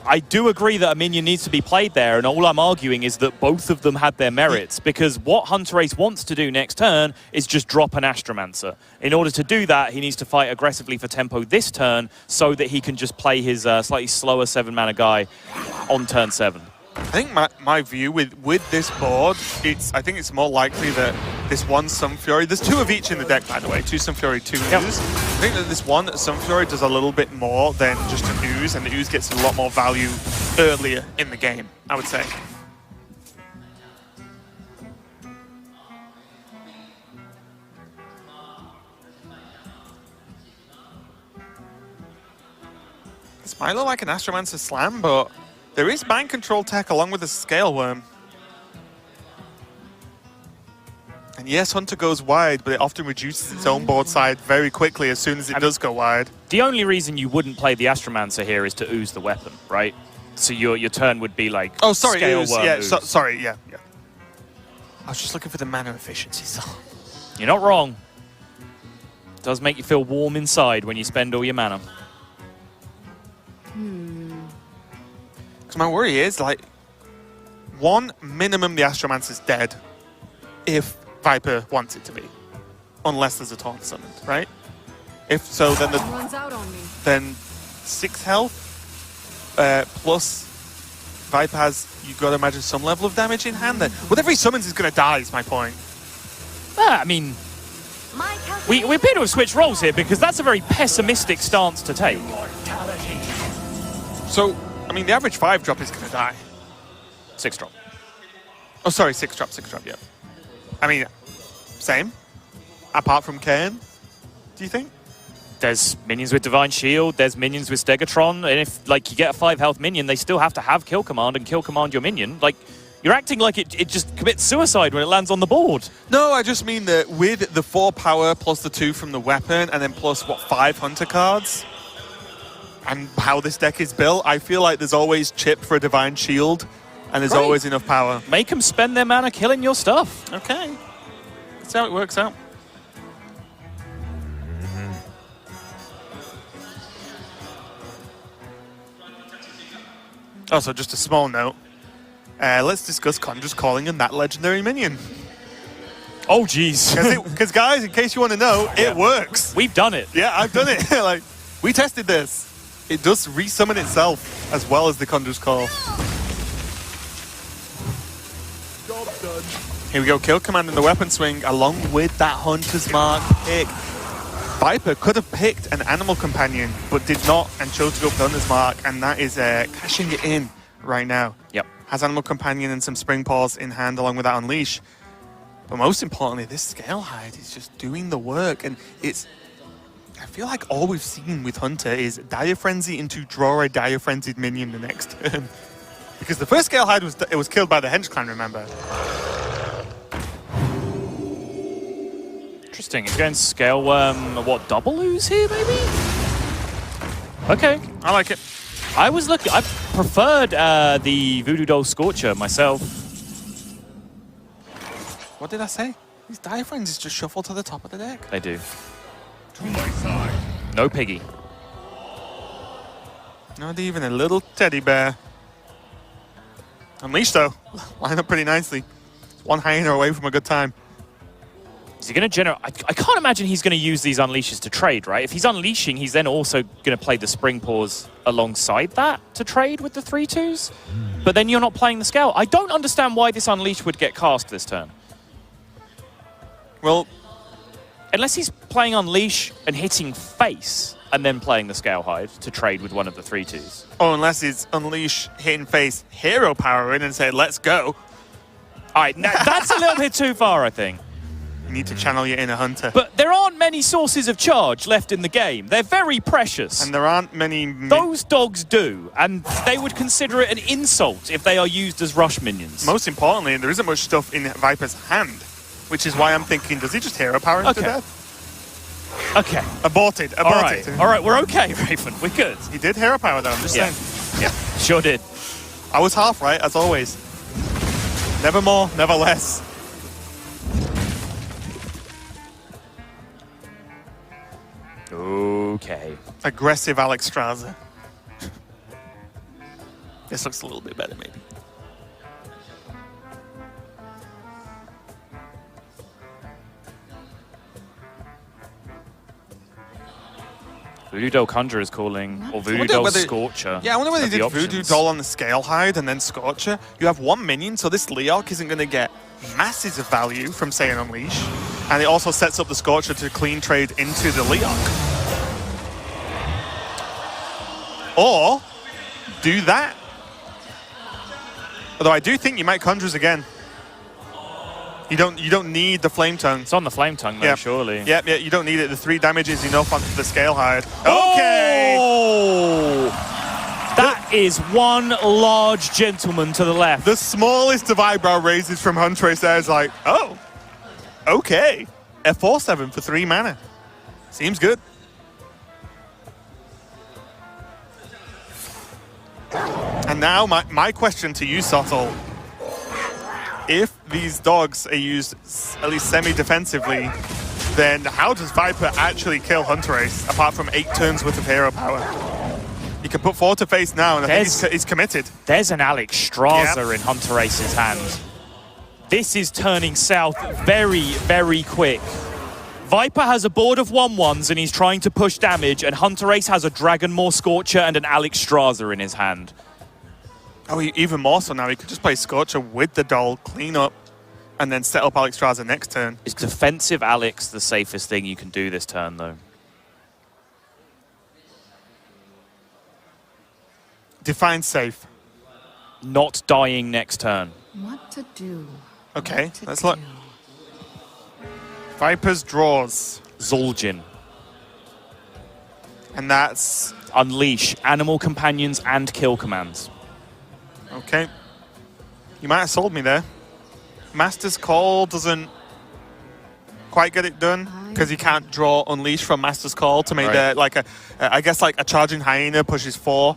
I do agree that a minion needs to be played there, and all I'm arguing is that both of them had their merits, because what Hunterace wants to do next turn is just drop an Astromancer. In order to do that, he needs to fight aggressively for tempo this turn so that he can just play his slightly slower 7-mana guy on turn 7. I think my view with this board, I think it's more likely that this one Sunfury, there's 2 of each in the deck, by the way, 2 Sunfury, 2 Ooze. I think that this one Sunfury does a little bit more than just an Ooze, and the Ooze gets a lot more value earlier in the game, I would say. This might look like an Astromancer Slam, but there is mind control tech along with a Scale Worm. And yes, Hunter goes wide, but it often reduces its own board side very quickly as soon as it does go wide. The only reason you wouldn't play the Astromancer here is to ooze the weapon, right? So your turn would be like Scale ooze. Worm, Yeah, ooze. sorry, yeah. I was just looking for the mana efficiency, so. You're not wrong. It does make you feel warm inside when you spend all your mana. Because my worry is, like, one, minimum the Astromancer's dead if Viper wants it to be. Unless there's a taunt summoned, right? If so, then Runs out on me. then 6 health plus Viper has, you've got to imagine, some level of damage in hand. Then whatever he summons is going to die, is my point. I mean, we appear to have switched roles here, because that's a very pessimistic stance to take. So, I mean, the average 5-drop is going to die. 6-drop. Oh, sorry, 6-drop, yeah. I mean, same. Apart from Cairn, do you think? There's minions with Divine Shield, there's minions with Stegatron, and if, like, you get a 5-health minion, they still have to have Kill Command and Kill Command your minion. Like, you're acting like it just commits suicide when it lands on the board. No, I just mean that with the 4 power plus the 2 from the weapon, and then plus, what, 5 Hunter cards? And how this deck is built, I feel like there's always chip for a Divine Shield, and there's always enough power. Make them spend their mana killing your stuff. Okay. That's how it works out. Also, just a small note. Let's discuss Conjur's calling him that legendary minion. Oh, jeez. Because, guys, in case you want to know, it works. We've done it. Yeah, I've done it. Like, we tested this. It does resummon itself as well as the Conjur's Call. Job done. Here we go, Kill Command in the weapon swing along with that Hunter's Mark pick. Viper could have picked an Animal Companion, but did not and chose to go for Hunter's Mark, and that is cashing it in right now. Yep. Has Animal Companion and some Spring Paws in hand along with that Unleash. But most importantly, this Scale Hide is just doing the work, and it's... I feel like all we've seen with Hunter is Dire Frenzy into draw a Dire Frenzied minion the next turn. Because the first Scale Hide was killed by the Henge Clan, remember? Interesting. He's going Scale Worm, what, double ooze here, maybe? Okay. I like it. I preferred the Voodoo Doll Scorcher myself. What did I say? These Dire Frenzies just shuffle to the top of the deck. They do. To my side. No piggy. Not even a little teddy bear. Unleash, though. Line up pretty nicely. It's one hyena away from a good time. Is he going to generate... I can't imagine he's going to use these Unleashes to trade, right? If he's unleashing, he's then also going to play the Spring Paws alongside that to trade with the 3/2s. But then you're not playing the Scale. I don't understand why this Unleash would get cast this turn. Well... Unless he's playing Unleash and hitting face and then playing the Scale Hide to trade with one of the 3/2s. Oh, unless it's Unleash, hitting face, hero power in and say, let's go. All right, now that's a little bit too far, I think. You need to channel your inner Hunter. But there aren't many sources of charge left in the game. They're very precious. And there aren't many... Those dogs do, and they would consider it an insult if they are used as rush minions. Most importantly, there isn't much stuff in Viper's hand, which is why I'm thinking, does he just hero power him to death? Okay. Aborted. All right, we're okay, Raven. We're good. He did hero power, though, I'm just saying. Yeah, sure did. I was half right, as always. Never more, never less. Okay. Aggressive Alex Straza. This looks a little bit better, maybe. Voodoo Doll Conjure is calling, or Voodoo wonder Doll whether- Scorcher. Yeah, I wonder whether of they the did Voodoo options. Doll on the Scale Hide and then Scorcher. You have one minion, so this Leok isn't going to get masses of value from, say, an Unleash. And it also sets up the Scorcher to clean trade into the Leok. Or do that. Although I do think you might Conjures again. You don't need the Flame Tongue. It's on the Flame Tongue, though, surely. Yeah, you don't need it. The 3 damage is enough onto the Scale Hide. Okay! Oh! That is one large gentleman to the left. The smallest of eyebrow raises from Hunterace there is like, oh, okay. A 4/7 for 3 mana. Seems good. And now my question to you, Sottle. If these dogs are used at least semi-defensively, then how does Viper actually kill Hunterace apart from 8 turns worth of hero power? He can put 4 to face now, and I think he's committed. There's an Alex Straza in Hunterace's hand. This is turning south very, very quick. Viper has a board of 1/1s and he's trying to push damage, and Hunterace has a Dragonmaw Scorcher and an Alex Straza in his hand. Oh, even more so now. He could just play Scorcher with the doll, clean up, and then set up Alexstrasza next turn. Is defensive Alex the safest thing you can do this turn, though? Define safe. Not dying next turn. What to do? Okay, What to let's look. do. Viper's draws. Zul'jin. And that's... Unleash animal companions and kill commands. Okay. You might have sold me there. Master's Call doesn't quite get it done because you can't draw Unleash from Master's Call to make I guess like a Charging Hyena pushes 4.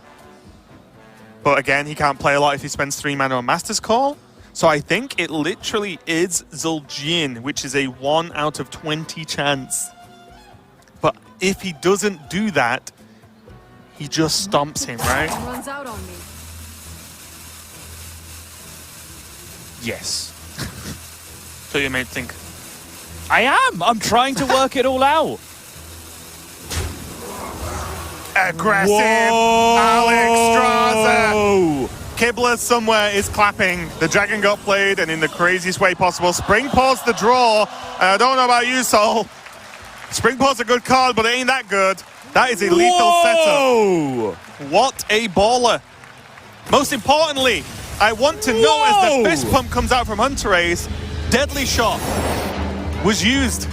But again, he can't play a lot if he spends 3 mana on Master's Call. So I think it literally is Zul'jin, which is a 1 out of 20 chance. But if he doesn't do that, he just stomps him, right? Runs out on me. Yes. So you may think, I am. I'm trying to work it all out. aggressive Alexstrasza. Kibler somewhere is clapping. The dragon got played, and in the craziest way possible. Spring Paw's the draw. I don't know about you, Sol. Spring Paw's a good card, but it ain't that good. That is a lethal setup. What a baller. Most importantly, I want to know as the fist pump comes out from Hunterace, Deadly Shot was used.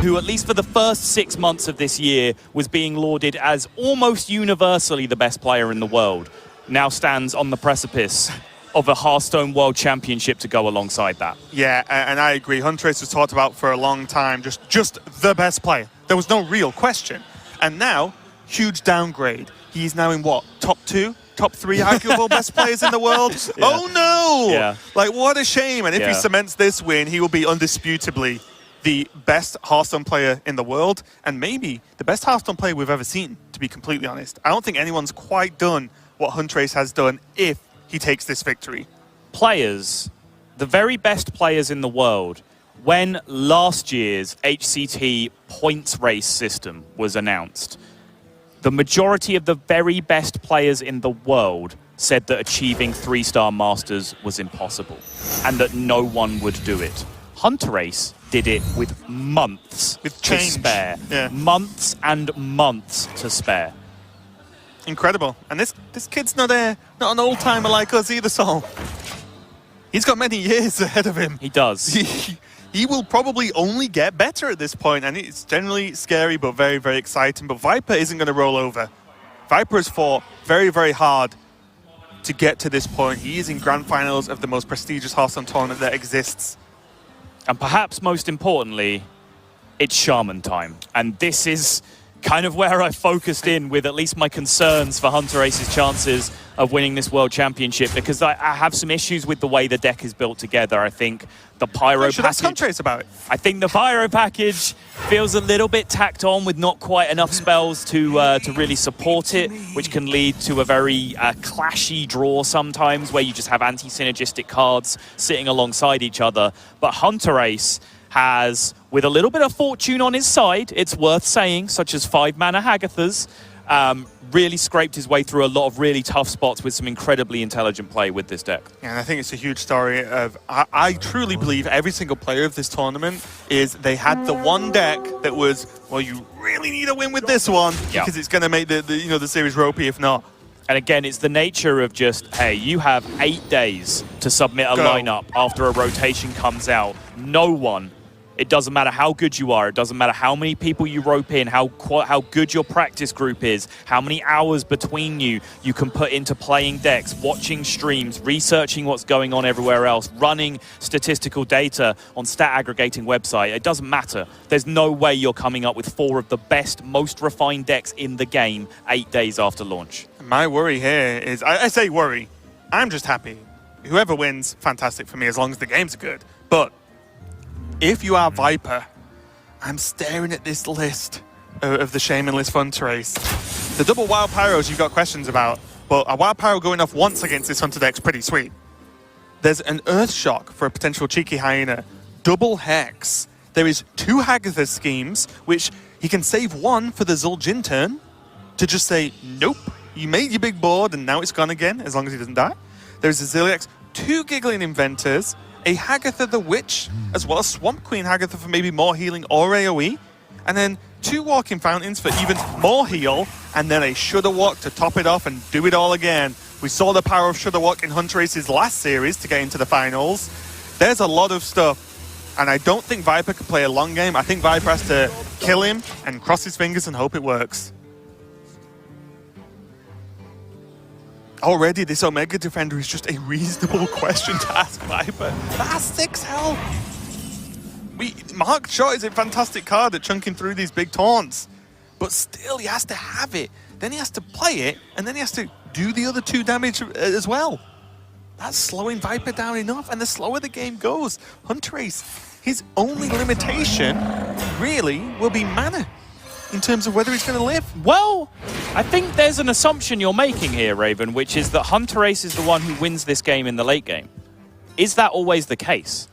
Who, at least for the first 6 months of this year, was being lauded as almost universally the best player in the world, now stands on the precipice of a Hearthstone World Championship to go alongside that. Yeah, and I agree. Huntrace was talked about for a long time, just the best player. There was no real question. And now, huge downgrade. He's now in what, top 2? Top 3 arguable best players in the world? Yeah. Oh no! Yeah. Like, what a shame. And if he cements this win, he will be undisputably the best Hearthstone player in the world, and maybe the best Hearthstone player we've ever seen, to be completely honest. I don't think anyone's quite done what Huntrace has done if he takes this victory. Players, the very best players in the world, when last year's HCT points race system was announced, the majority of the very best players in the world said that achieving 3-star Masters was impossible and that no one would do it. Hunterace did it with months to spare. Yeah. Months and months to spare. Incredible. And this kid's not an old-timer like us either, Sol. He's got many years ahead of him. He does. He will probably only get better at this point, and it's generally scary but very, very exciting. But Viper isn't going to roll over. Viper has fought very, very hard to get to this point. He is in grand finals of the most prestigious Hearthstone tournament that exists. And perhaps most importantly, it's Shaman time. And this is kind of where I focused in with at least my concerns for Hunterace's chances of winning this World Championship, because I have some issues with the way the deck is built together. I think the Pyro Should ask package... Hunterace about it. I think the Pyro package feels a little bit tacked on with not quite enough spells to really support it, which can lead to a very clashy draw sometimes where you just have anti-synergistic cards sitting alongside each other. But Hunterace has, with a little bit of fortune on his side, it's worth saying, such as 5-mana Hagathas, really scraped his way through a lot of really tough spots with some incredibly intelligent play with this deck. Yeah, and I think it's a huge story of, I truly believe every single player of this tournament is they had the one deck that was, well, you really need a win with this one because it's going to make the series ropey if not. And again, it's the nature of just, hey, you have 8 days to submit a lineup after a rotation comes out. No one, it doesn't matter how good you are, it doesn't matter how many people you rope in, how good your practice group is, how many hours between you can put into playing decks, watching streams, researching what's going on everywhere else, running statistical data on stat aggregating website. It doesn't matter. There's no way you're coming up with 4 of the best, most refined decks in the game 8 days after launch. My worry here is, I say worry, I'm just happy. Whoever wins, fantastic for me as long as the games are good. But if you are Viper, I'm staring at this list of the shamanless Hunterace. The double Wild Pyros you've got questions about, but a Wild Pyro going off once against this Hunter deck's pretty sweet. There's an Earth Shock for a potential Cheeky Hyena. Double Hex. There is 2 Hagathas schemes, which he can save 1 for the Zul'jin turn to just say, nope, you made your big board and now it's gone again, as long as he doesn't die. There's a Ziliax, 2 Giggling Inventors, a Hagatha the Witch, as well as Swamp Queen Hagatha for maybe more healing or AoE, and then 2 Walking Fountains for even more heal, and then a Shudder Walk to top it off and do it all again. We saw the power of Shudder Walk in Hunterace's last series to get into the finals. There's a lot of stuff, and I don't think Viper can play a long game. I think Viper has to kill him and cross his fingers and hope it works. Already, this Omega Defender is just a reasonable question to ask Viper. That's 6 health. Mark Shot is a fantastic card at chunking through these big taunts. But still, he has to have it. Then he has to play it, and then he has to do the other 2 damage as well. That's slowing Viper down enough, and the slower the game goes, Hunterace, his only limitation, really, will be mana in terms of whether he's going to live. Well, I think there's an assumption you're making here, Raven, which is that Hunterace is the one who wins this game in the late game. Is that always the case?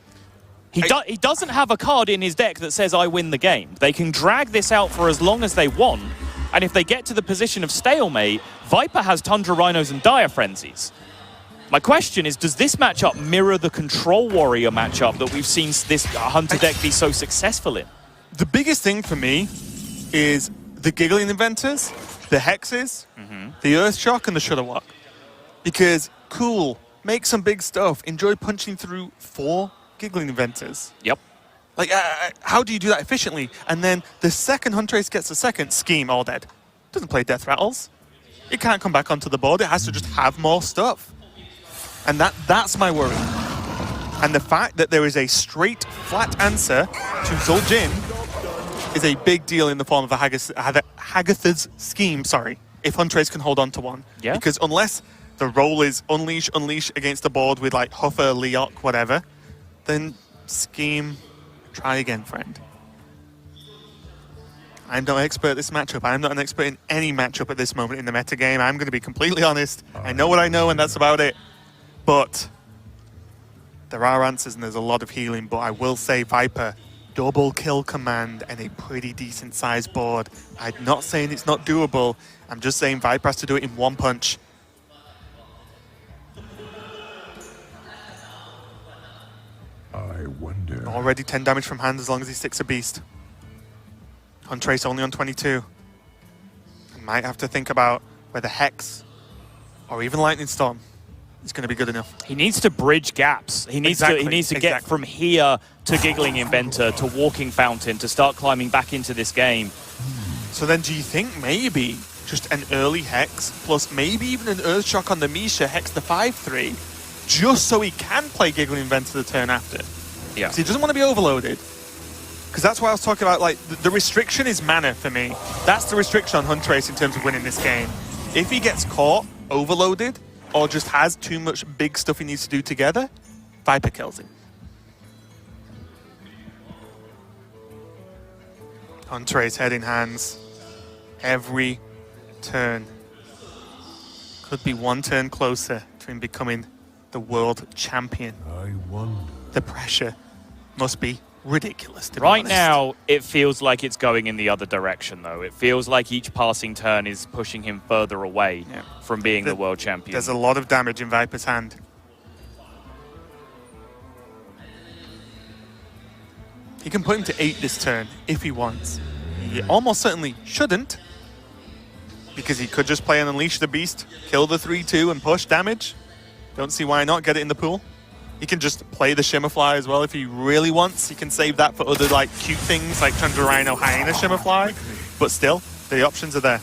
He doesn't have a card in his deck that says, I win the game. They can drag this out for as long as they want, and if they get to the position of stalemate, Viper has Tundra Rhinos and Dire Frenzies. My question is, does this matchup mirror the Control Warrior matchup that we've seen this Hunter deck be so successful in? The biggest thing for me is the Giggling Inventors, the Hexes, the Earth Shock, and the Shudder Walk. Because, cool, make some big stuff. Enjoy punching through 4 Giggling Inventors. Yep. Like, how do you do that efficiently? And then the second Hunterace gets a second, Scheme, all dead. Doesn't play Death Rattles. It can't come back onto the board. It has to just have more stuff. And that's my worry. And the fact that there is a straight, flat answer to Zul'jin is a big deal in the form of a Hagatha's scheme, if Hunterace can hold on to one. Yeah. Because unless the role is unleash against the board with like Huffer, Leok, whatever, then scheme, try again, friend. I'm not an expert at this matchup. I'm not an expert in any matchup at this moment in the metagame. I'm going to be completely honest. I know what I know and that's about it. But there are answers and there's a lot of healing, but I will say Viper, double kill command and a pretty decent sized board. I'm not saying it's not doable. I'm just saying Viper has to do it in 1 punch. I wonder. Already 10 damage from hand as long as he sticks a beast. Hunterace only on 22. I might have to think about whether Hex or even Lightning Storm is going to be good enough. He needs to bridge gaps. He needs to get from here to Giggling Inventor to Walking Fountain to start climbing back into this game. So then do you think maybe just an early Hex plus maybe even an Earth Shock on the Misha, Hex the 5/3, just so he can play Giggling Inventor the turn after? Yeah. So he doesn't want to be overloaded. Because that's why I was talking about, like, the restriction is mana for me. That's the restriction on Hunterace in terms of winning this game. If he gets caught, overloaded, or just has too much big stuff he needs to do together, Viper kills him. Hunterace head in hands. Every turn. Could be one turn closer to him becoming the world champion. I wonder. The pressure must be ridiculous, to be Right honest. now, it feels like it's going in the other direction, though. It feels like each passing turn is pushing him further away from being the world champion. There's a lot of damage in Viper's hand. He can put him to 8 this turn if he wants. He almost certainly shouldn't, because he could just play an Unleash the Beast, kill the 3-2 and push damage. Don't see why not, get it in the pool. He can just play the Shimmerfly as well if he really wants. He can save that for other like cute things like Tundra Rhino, Hyena, Shimmerfly. But still, the options are there.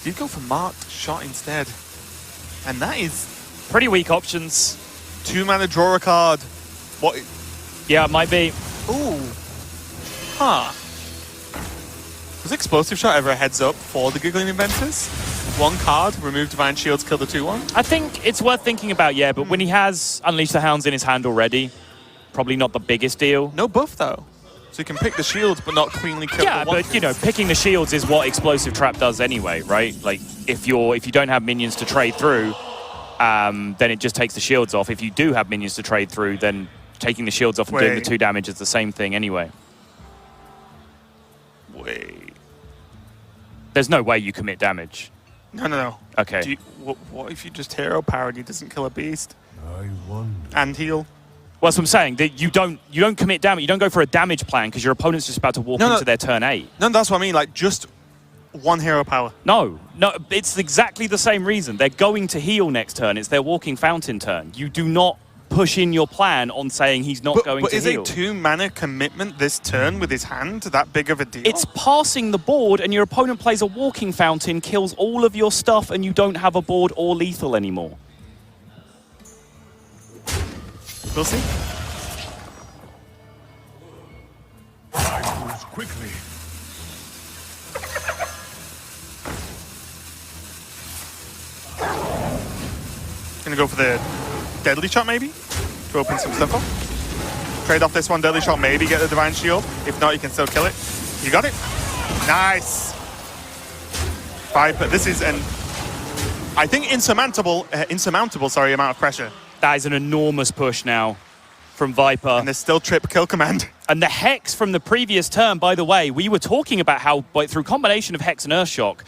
He'd go for Marked Shot instead. And that is Pretty weak options. 2 mana, draw a card. What? Yeah, it might be. Ooh. Huh. Was Explosive Shot ever a heads up for the Giggling Inventors? 1 card, remove Divine Shields, kill the 2-1? I think it's worth thinking about, yeah, but when he has Unleash the Hounds in his hand already, probably not the biggest deal. No buff though. So you can pick the shields but not cleanly kill Yeah, the but you know, picking the shields is what Explosive Trap does anyway, right? Like if you don't have minions to trade through, then it just takes the shields off. If you do have minions to trade through, then taking the shields off and doing the 2 damage is the same thing anyway. Wait. There's no way you commit damage. No. Okay. What if you just hero power and he doesn't kill a beast? I wonder. And heal? Well, that's what I'm saying. That you don't commit damage. You don't go for a damage plan because your opponent's just about to walk into their turn 8. No, that's what I mean. Like, just 1 hero power. No, it's exactly the same reason. They're going to heal next turn. It's their Walking Fountain turn. You do not push in your plan on saying he's not going to heal. But is a 2 mana commitment this turn with his hand that big of a deal? It's passing the board and your opponent plays a Walking Fountain, kills all of your stuff, and you don't have a board or lethal anymore. We'll see. I move quickly. Gonna go for the Deadly Shot maybe? To open some stuff up. Trade off this one, Deadly Shot, maybe get the Divine Shield. If not, you can still kill it. You got it. Nice. Viper, this is an, I think, insurmountable amount of pressure. That is an enormous push now from Viper. And there's still trip kill command. And the Hex from the previous turn, by the way, we were talking about how through combination of Hex and Earthshock,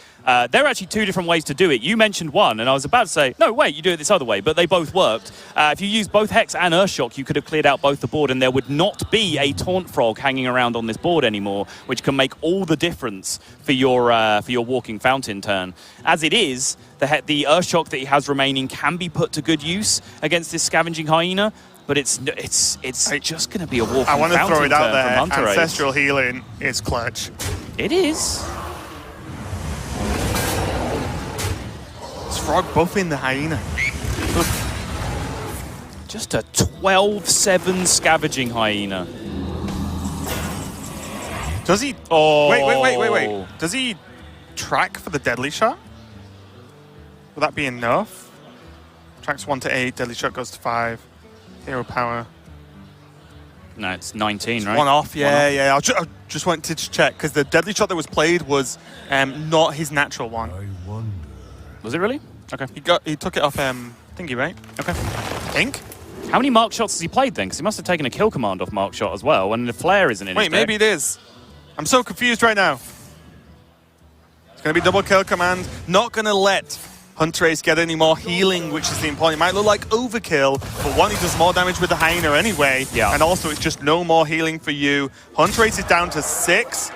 there are actually 2 different ways to do it. You mentioned one, and I was about to say, no, wait, you do it this other way, but they both worked. If you use both Hex and Earthshock, you could have cleared out both the board, and there would not be a Taunt Frog hanging around on this board anymore, which can make all the difference for your Walking Fountain turn. As it is, the Earthshock that he has remaining can be put to good use against this Scavenging Hyena, but it's just going to be a Walking Fountain. I want to throw it out there. From Hunterace. Ancestral Healing is clutch. It is. It's Frog buffing the Hyena. Just a 12/7 Scavenging Hyena. Does he? Oh. Wait. Does he track for the Deadly Shot? Will that be enough? Tracks 1 to 8, Deadly Shot goes to 5. Hero power. No, it's 19, right? 1 off, yeah. I just wanted to check, because the Deadly Shot that was played was not his natural one. I wonder. Was it really? Okay. He took it off thingy, right? Okay. I think. How many Mark Shots has he played then? Because he must have taken a kill command off Mark Shot as well, and the Flare isn't in his Wait, maybe deck. it is. I'm so confused right now. It's going to be double kill command. Not going to let Hunterace get any more healing, which is the important. It might look like overkill, but one, he does more damage with the Hyena anyway. Yeah. And also, it's just no more healing for you. Hunterace is down to 6.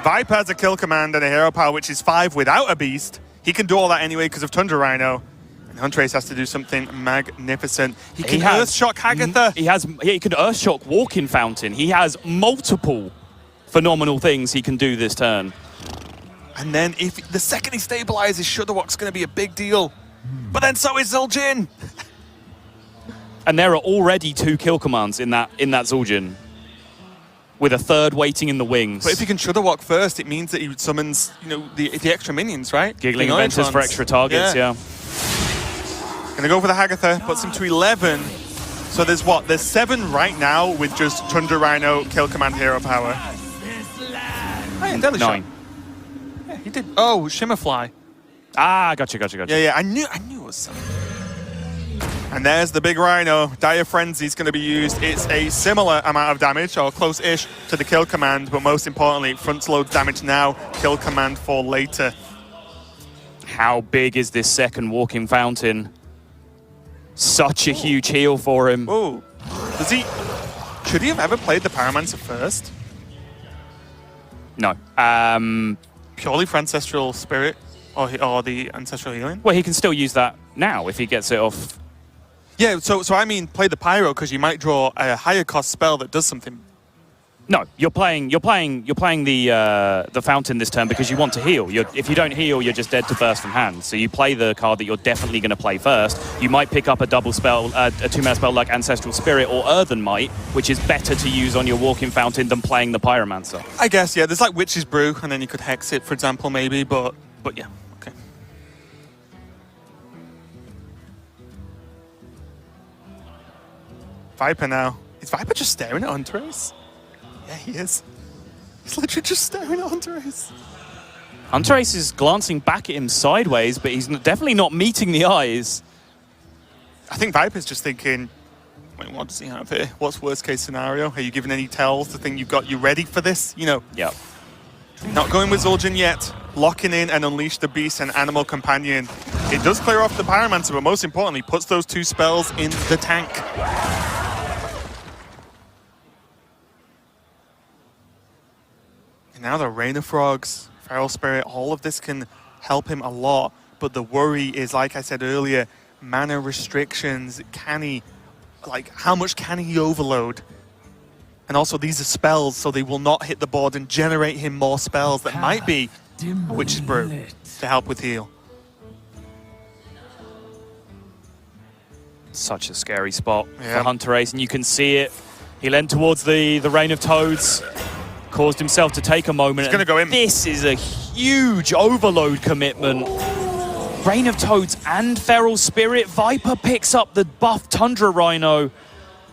Viper has a kill command and a hero power, which is 5 without a beast. He can do all that anyway because of Tundra Rhino. And Hunterace has to do something magnificent. He can Earthshock Hagatha. He can Earthshock Walking Fountain. He has multiple phenomenal things he can do this turn. And then if the second he stabilizes, Shudderwock's going to be a big deal. But then so is Zul'jin. And there are already 2 kill commands in that Zul'jin. with a third waiting in the wings. But if he can Shudder Walk first, it means that he summons, the extra minions, right? Giggling The Inventors for Noytrons. extra targets, yeah. Gonna go for the Hagatha, puts him to 11. So there's what? There's 7 right now with just Tundra Rhino, Kill Command, Hero Power. Oh, yeah, Deadly Shot. 9. Yeah, he did. Oh, Shimmerfly. Ah, gotcha. Yeah, I knew it was something. And there's the big Rhino. Dire Frenzy's going to be used. It's a similar amount of damage, or close-ish, to the Kill Command, but most importantly, front load damage now, Kill Command for later. How big is this second Walking Fountain? Such a huge heal for him. Oh, should he have ever played the Pyromancer first? No. Purely for Ancestral Spirit, or the Ancestral Healing? Well, he can still use that now if he gets it off. Yeah, so I mean, play the Pyro because you might draw a higher cost spell that does something. No, you're playing the Fountain this turn because you want to heal. If you don't heal, you're just dead to burst from hand. So you play the card that you're definitely going to play first. You might pick up a double spell, a 2-mana spell like Ancestral Spirit or Earthen Might, which is better to use on your Walking Fountain than playing the Pyromancer. I guess, yeah. There's like Witch's Brew, and then you could Hex it, for example, maybe. But yeah, okay. Viper now. Is Viper just staring at Hunterace? Yeah, he is. He's literally just staring at Hunterace. Hunterace is glancing back at him sideways, but he's definitely not meeting the eyes. I think Viper's just thinking, wait, what does he have here? What's worst case scenario? Are you giving any tells to think you ready for this? Yep. Not going with Zul'jin yet. Locking in and Unleash the Beast and Animal Companion. It does clear off the Pyromancer, but most importantly, puts those 2 spells in the tank. And now the Rain of Frogs, Feral Spirit, all of this can help him a lot. But the worry is, like I said earlier, mana restrictions. How much can he overload? And also, these are spells, so they will not hit the board and generate him more spells that might be Witch's Brew to help with heal. Such a scary spot Yeah. for Hunterace, and you can see it. He leaned towards the Rain of Toads, caused himself to take a moment. He's going to go in. This is a huge overload commitment. Rain of Toads and Feral Spirit. Viper picks up the buff Tundra Rhino.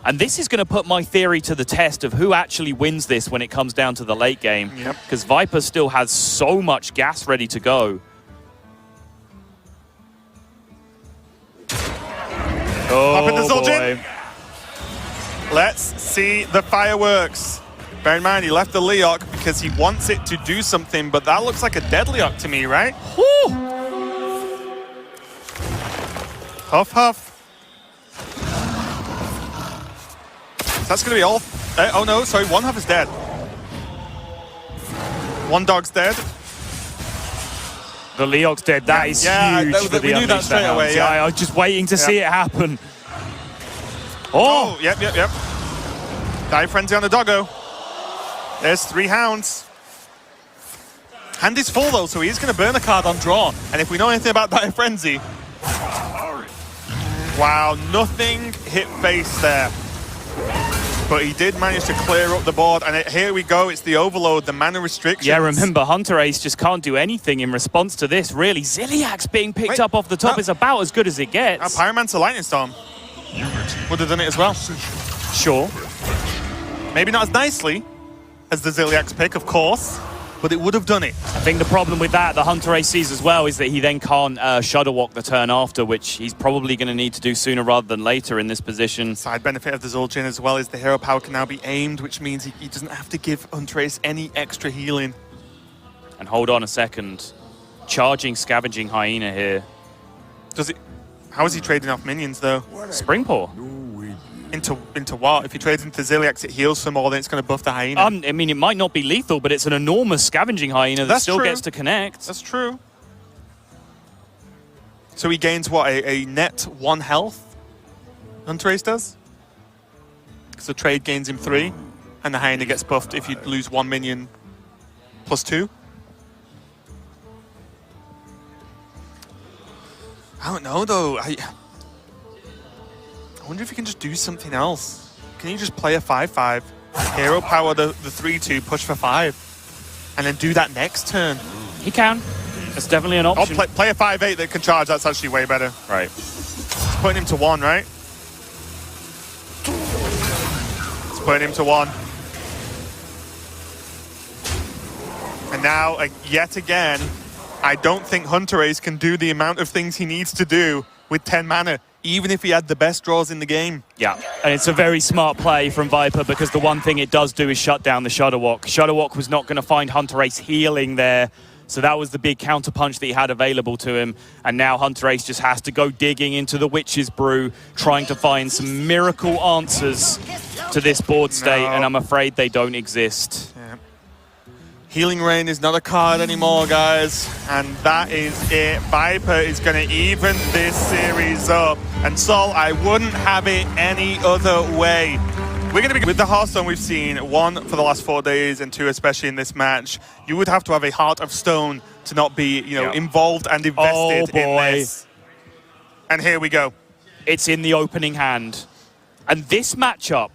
And this is going to put my theory to the test of who actually wins this when it comes down to the late game. Yep. Because Viper still has so much gas ready to go. Up in the Oh, Zul'jin. boy. Let's see the fireworks. Bear in mind, he left the Leok because he wants it to do something, but that looks like a dead Leok to me, right? Woo! Huff, huff. So that's going to be all. Oh no, sorry, 1 Huff is dead. 1 dog's dead. The Leok's dead. That is huge for the we knew that Unleash the straight away, Hounds. yeah. I was just waiting to see it happen. Oh! Yep. Dire Frenzy on the doggo. There's 3 hounds. Hand is full though, so he is going to burn a card on draw. And if we know anything about Dire Frenzy... Wow, nothing hit face there. But he did manage to clear up the board, and here we go, it's the overload, the mana restrictions. Yeah, remember, Hunterace just can't do anything in response to this, really. Ziliak's being picked up off the top is about as good as it gets. Pyromancer Lightning Storm would have done it as well. Sure. Maybe not as nicely as the Ziliak's pick, of course, but it would have done it. I think the problem with that Hunterace sees as well is that he then can't Shudder Walk the turn after, which he's probably going to need to do sooner rather than later in this position. Side benefit of the Zul'jin as well is the hero power can now be aimed, which means he doesn't have to give Hunterace any extra healing. And hold on a second. Charging Scavenging Hyena here. Does it? How is he trading off minions though? Springpaw. Into what? If he trades into Ziliax, it heals some more, then it's going to buff the hyena. I mean, it might not be lethal, but it's an enormous Scavenging Hyena that still gets to connect. That's true. So he gains what? A net 1 health? Hunterace does? Because the trade gains him 3, and the hyena gets buffed if you lose 1 minion plus 2. I don't know though. I wonder if you can just do something else. Can you just play a 5/5 Hero power the 3-2, push for 5. And then do that next turn. He can. It's definitely an Oh, option. play a 5-8 that can charge. That's actually way better. Right. It's putting him to 1, right? It's putting him to 1. And now, yet again, I don't think Hunterace can do the amount of things he needs to do with 10 mana, even if he had the best draws in the game. Yeah, and it's a very smart play from Viper because the one thing it does do is shut down the Shudderwock. Shudderwock was not going to find Hunterace healing there, so that was the big counterpunch that he had available to him. And now Hunterace just has to go digging into the Witch's Brew, trying to find some miracle answers to this board state, and I'm afraid they don't exist. Yeah. Healing Rain is not a card anymore, guys, and that is it. Viper is going to even this series up, and Sol, I wouldn't have it any other way. We're going to be with the Hearthstone we've seen, 1 for the last 4 days, and 2 especially in this match. You would have to have a Heart of Stone to not be, involved and invested in this. And here we go. It's in the opening hand. And this matchup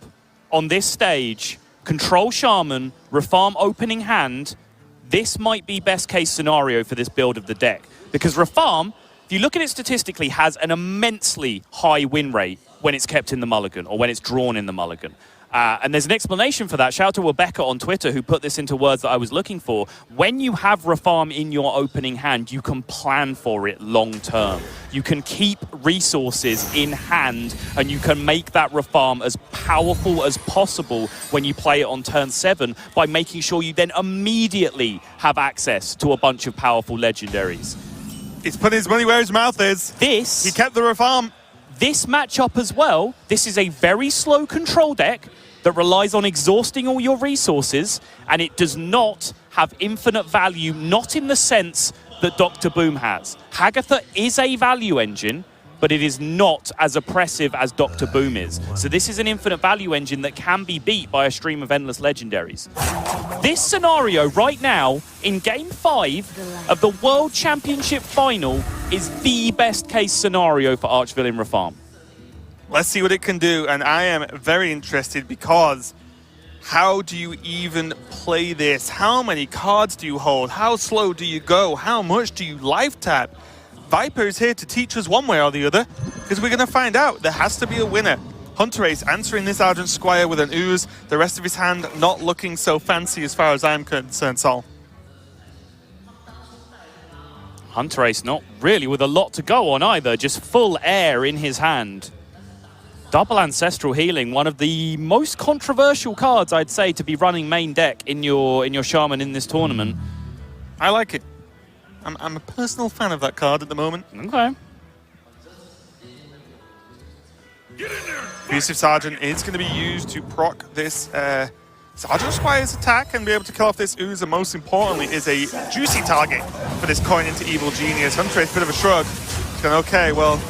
on this stage, Control Shaman, Rafarm opening hand, this might be best case scenario for this build of the deck. Because Rafarm, if you look at it statistically, has an immensely high win rate when it's kept in the mulligan or when it's drawn in the mulligan. And there's an explanation for that. Shout out to Rebecca on Twitter who put this into words that I was looking for. When you have Rafarm in your opening hand, you can plan for it long term. You can keep resources in hand and you can make that Rafarm as powerful as possible when you play it on turn 7 by making sure you then immediately have access to a bunch of powerful legendaries. He's putting his money where his mouth is. He kept the Rafarm. This matchup as well, this is a very slow control deck that relies on exhausting all your resources, and it does not have infinite value, not in the sense that Dr. Boom has. Hagatha is a value engine, but it is not as oppressive as Dr. Boom is. So this is an infinite value engine that can be beat by a stream of endless legendaries. This scenario right now, in Game 5 of the World Championship Final, is the best case scenario for Archvillain Rafarm. Let's see what it can do, and I am very interested because how do you even play this? How many cards do you hold? How slow do you go? How much do you life tap? Viper is here to teach us one way or the other, because we're going to find out. There has to be a winner. Hunterace answering this Argent Squire with an ooze. The rest of his hand not looking so fancy as far as I'm concerned, Sol. Hunterace not really with a lot to go on either, just full air in his hand. Double Ancestral Healing, one of the most controversial cards, I'd say, to be running main deck in your Shaman in this tournament. I like it. I'm a personal fan of that card at the moment. Okay. Abusive Sergeant is going to be used to proc this Sergeant Squire's attack and be able to kill off this ooze, and most importantly is a juicy target for this coin into Evil Genius. Hunterace, bit of a shrug. He's going, okay, well,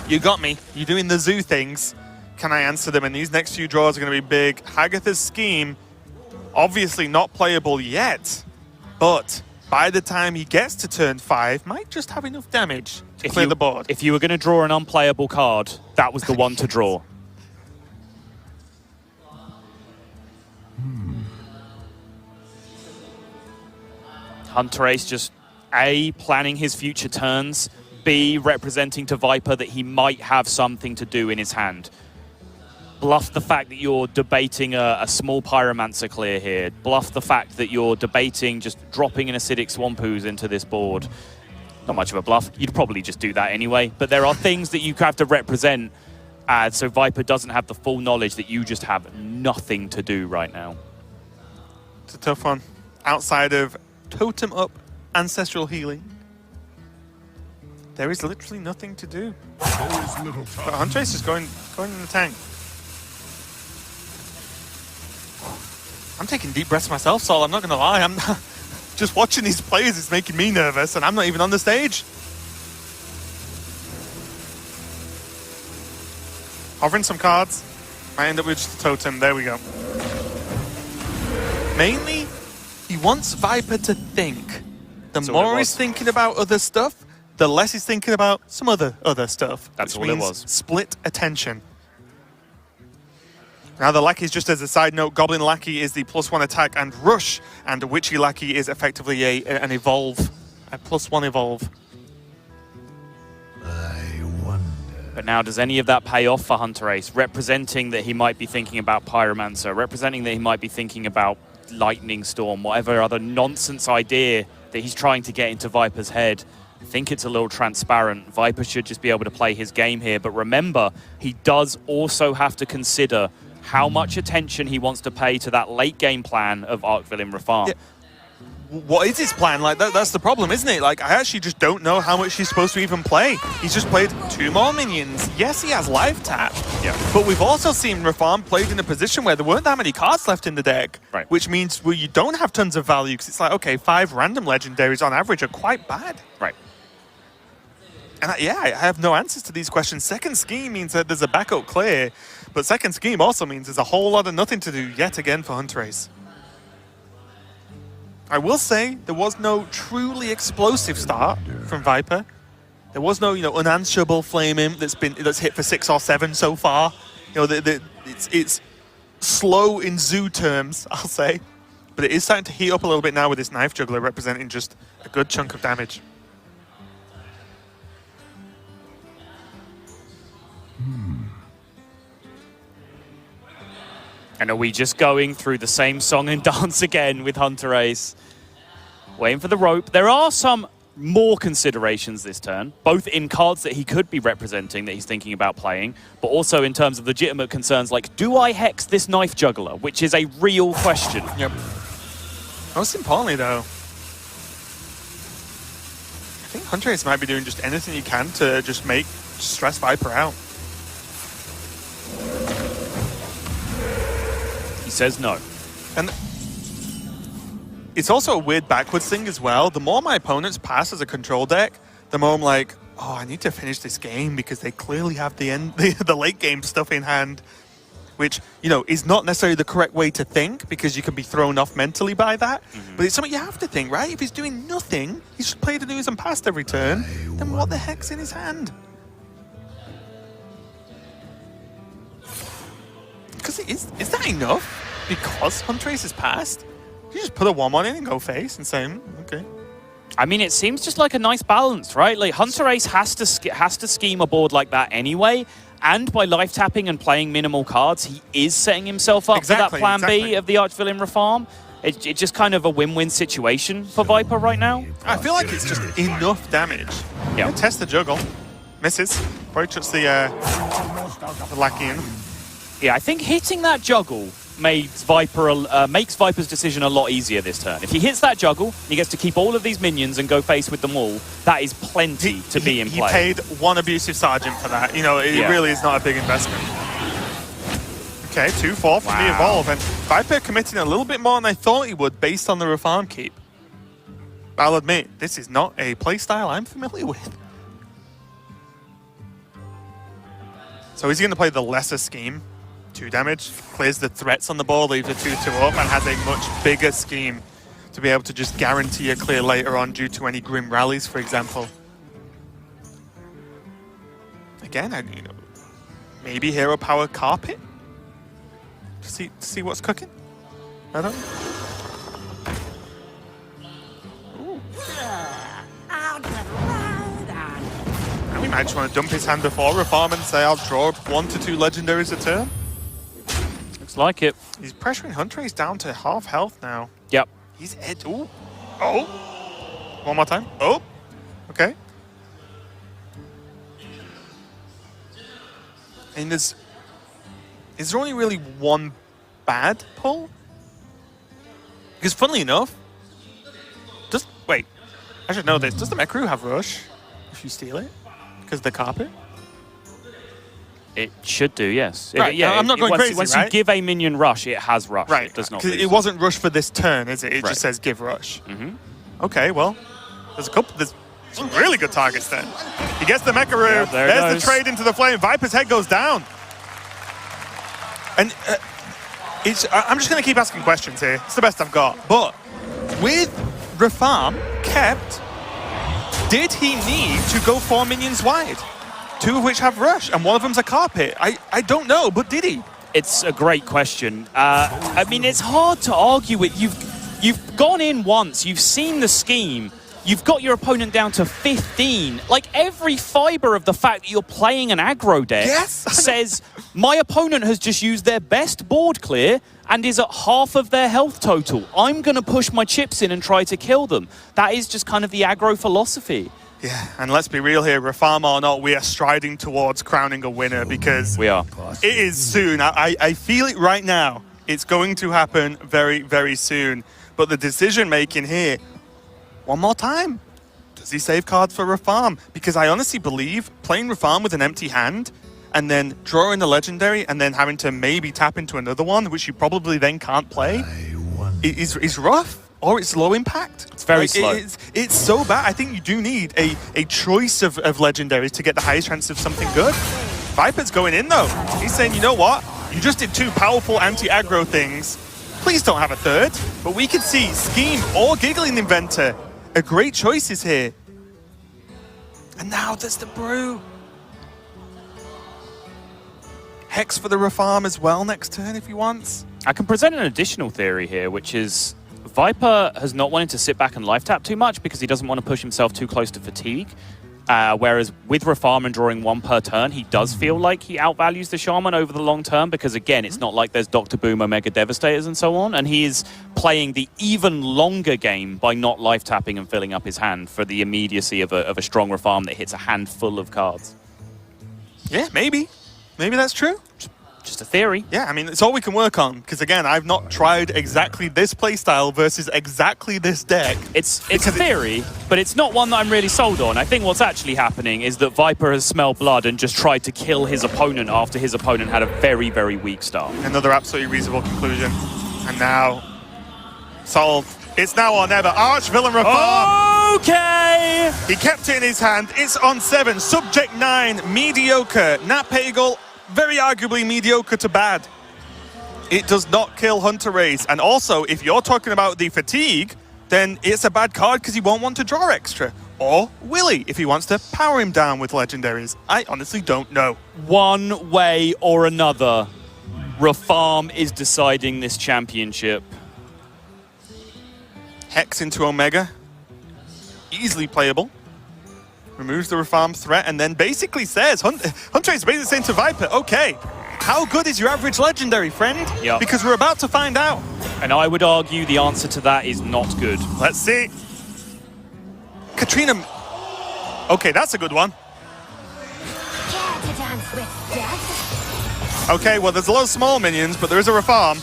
you got me. You're doing the zoo things. Can I answer them? And these next few draws are going to be big. Hagatha's scheme, obviously not playable yet, but by the time he gets to turn 5, might just have enough damage to clear the board. If you were going to draw an unplayable card, that was the one to draw. Hunterace just A, planning his future turns, B, representing to Viper that he might have something to do in his hand. Bluff the fact that you're debating a small Pyromancer clear here. Bluff the fact that you're debating just dropping an Acidic Swampooze into this board. Not much of a bluff. You'd probably just do that anyway. But there are things that you have to represent so Viper doesn't have the full knowledge that you just have nothing to do right now. It's a tough one. Outside of Totem Up Ancestral Healing, there is literally nothing to do. But Hunterace is going in the tank. I'm taking deep breaths myself, Sol. I'm not going to lie. I'm just watching these players is making me nervous, and I'm not even on the stage. Hovering some cards. I end up with just a totem. There we go. Mainly, he wants Viper to think. The more he's thinking about other stuff, the less he's thinking about some other stuff. That's which all it means was. Split attention. Now the Lackey's, just as a side note, Goblin Lackey is the +1 attack and rush, and Witchy Lackey is effectively an evolve, a +1 evolve. I wonder. But now, does any of that pay off for Hunterace? Representing that he might be thinking about Pyromancer, representing that he might be thinking about Lightning Storm, whatever other nonsense idea that he's trying to get into Viper's head. I think it's a little transparent. Viper should just be able to play his game here. But remember, he does also have to consider how much attention he wants to pay to that late game plan of Arc-Villain Reform. Yeah. What is his plan? Like that's the problem, isn't it? Like, I actually just don't know how much he's supposed to even play. He's just played 2 more minions. Yes, he has live tap. Yeah. But we've also seen Reform played in a position where there weren't that many cards left in the deck. Right. Which means, well, you don't have tons of value, because it's like, okay, 5 random legendaries on average are quite bad. Right. And I have no answers to these questions. Second scheme means that there's a backup clear, but second scheme also means there's a whole lot of nothing to do yet again for Hunterace. I will say there was no truly explosive start from Viper. There was no, unanswerable flame imp that's hit for 6 or 7 so far. It's slow in zoo terms, I'll say, but it is starting to heat up a little bit now with this knife juggler representing just a good chunk of damage. And are we just going through the same song and dance again with Hunterace? Waiting for the rope. There are some more considerations this turn, both in cards that he could be representing that he's thinking about playing, but also in terms of legitimate concerns like, do I hex this knife juggler? Which is a real question. Yep. Most importantly, though, I think Hunterace might be doing just anything he can to just stress Viper out. He says no. And it's also a weird backwards thing as well. The more my opponents pass as a control deck, the more I'm like, oh, I need to finish this game because they clearly have the late game stuff in hand, which, is not necessarily the correct way to think because you can be thrown off mentally by that. But it's something you have to think, right? If he's doing nothing, he's just played the news and passed every turn, then what the heck's in his hand? Because is that enough? Because Hunterace is passed? You just put a 1-1 in and go face and say, okay. I mean, it seems just like a nice balance, right? Like, Hunterace has to scheme a board like that anyway, and by life tapping and playing minimal cards, he is setting himself up for that plan B of the Arch-Villain Reform. It's just kind of a win-win situation for Viper right now. I feel like it's just enough damage. Yeah. Test the juggle. Misses. Probably just the Lackey in. Yeah, I think hitting that juggle makes Viper's decision a lot easier this turn. If he hits that juggle, he gets to keep all of these minions and go face with them all. That is plenty to be in play. He paid 1 abusive sergeant for that. It really is not a big investment. Okay, 2-4 from the evolve, and Viper committing a little bit more than I thought he would based on the Reform keep. I'll admit, this is not a playstyle I'm familiar with. So is he going to play the lesser scheme? 2 damage, clears the threats on the board, leaves a 2-2 up, and has a much bigger scheme to be able to just guarantee a clear later on due to any grim rallies, for example. Again, maybe hero power carpet to see what's cooking. I don't know. And we might just want to dump his hand before Reform and say, I'll draw 1 to 2 legendaries a turn. Looks like it. He's pressuring Hunterace down to half health now. Yep. He's ooh. Oh. One more time. Oh. Okay. And is there only really one bad pull? Because funnily enough, wait, I should know this. Does the mech crew have rush if you steal it? Because of the carpet? It should do, yes. Right. I'm not going crazy, Once right? you give a minion rush, it has rush. Right. It does not. It wasn't rush for this turn, is it? It Right. just says give rush. Mm-hmm. Okay, well, there's some really good targets then. He gets the Mecharoo. Yeah, There's the trade into the flame. Viper's head goes down. And I'm just going to keep asking questions here. It's the best I've got. But with Reform kept, did he need to go 4 minions wide? 2 of which have rush, and 1 of them's a carpet. I don't know, but did he? It's a great question. I mean, it's hard to argue with. You've gone in once. You've seen the scheme. You've got your opponent down to 15. Like, every fiber of the fact that you're playing an aggro deck says, my opponent has just used their best board clear and is at half of their health total. I'm going to push my chips in and try to kill them. That is just kind of the aggro philosophy. Yeah, and let's be real here, Rafam or not, we are striding towards crowning a winner because we are. It is soon. I feel it right now. It's going to happen very, very soon. But the decision-making here, one more time. Does he save cards for Rafam? Because I honestly believe playing Rafam with an empty hand and then drawing the legendary and then having to maybe tap into another one, which you probably then can't play, is rough. Or it's low impact. It's very slow. It's so bad. I think you do need a choice of legendaries to get the highest chance of something good. Viper's going in though. He's saying, you know what? You just did 2 powerful anti-aggro things. Please don't have a third. But we could see Scheme or Giggling Inventor. A great choices here. And now there's the Brew. Hex for the Rafam as well next turn if he wants. I can present an additional theory here, which is Viper has not wanted to sit back and life tap too much because he doesn't want to push himself too close to fatigue. Whereas with Rafam and drawing 1 per turn, he does feel like he outvalues the Shaman over the long term because, again, it's not like there's Dr. Boom, Omega Devastators and so on, and he is playing the even longer game by not life tapping and filling up his hand for the immediacy of a strong Rafam that hits a handful of cards. Yeah, maybe. Maybe that's true. Just a theory. Yeah, I mean, it's all we can work on. Because, again, I've not tried exactly this playstyle versus exactly this deck. It's a theory, but it's not one that I'm really sold on. I think what's actually happening is that Viper has smelled blood and just tried to kill his opponent after his opponent had a very, very weak start. Another absolutely reasonable conclusion. And now, solved. It's now or never. Arch-Villain Rafam. Okay! He kept it in his hand. It's on 7. Subject 9. Mediocre. Nat Pagel. Very arguably mediocre to bad. It does not kill Hunterace. And also, if you're talking about the fatigue, then it's a bad card because he won't want to draw extra. Or will he, if he wants to power him down with legendaries? I honestly don't know. One way or another, Rafam is deciding this championship. Hex into Omega. Easily playable. Removes the Rafam threat and then basically says, Hunterace basically saying to Viper, okay, how good is your average legendary, friend? Yep. Because we're about to find out. And I would argue the answer to that is not good. Let's see. Katrina. Okay, that's a good one. Care to dance with death? Okay, well, there's a lot of small minions, but there is a Rafam.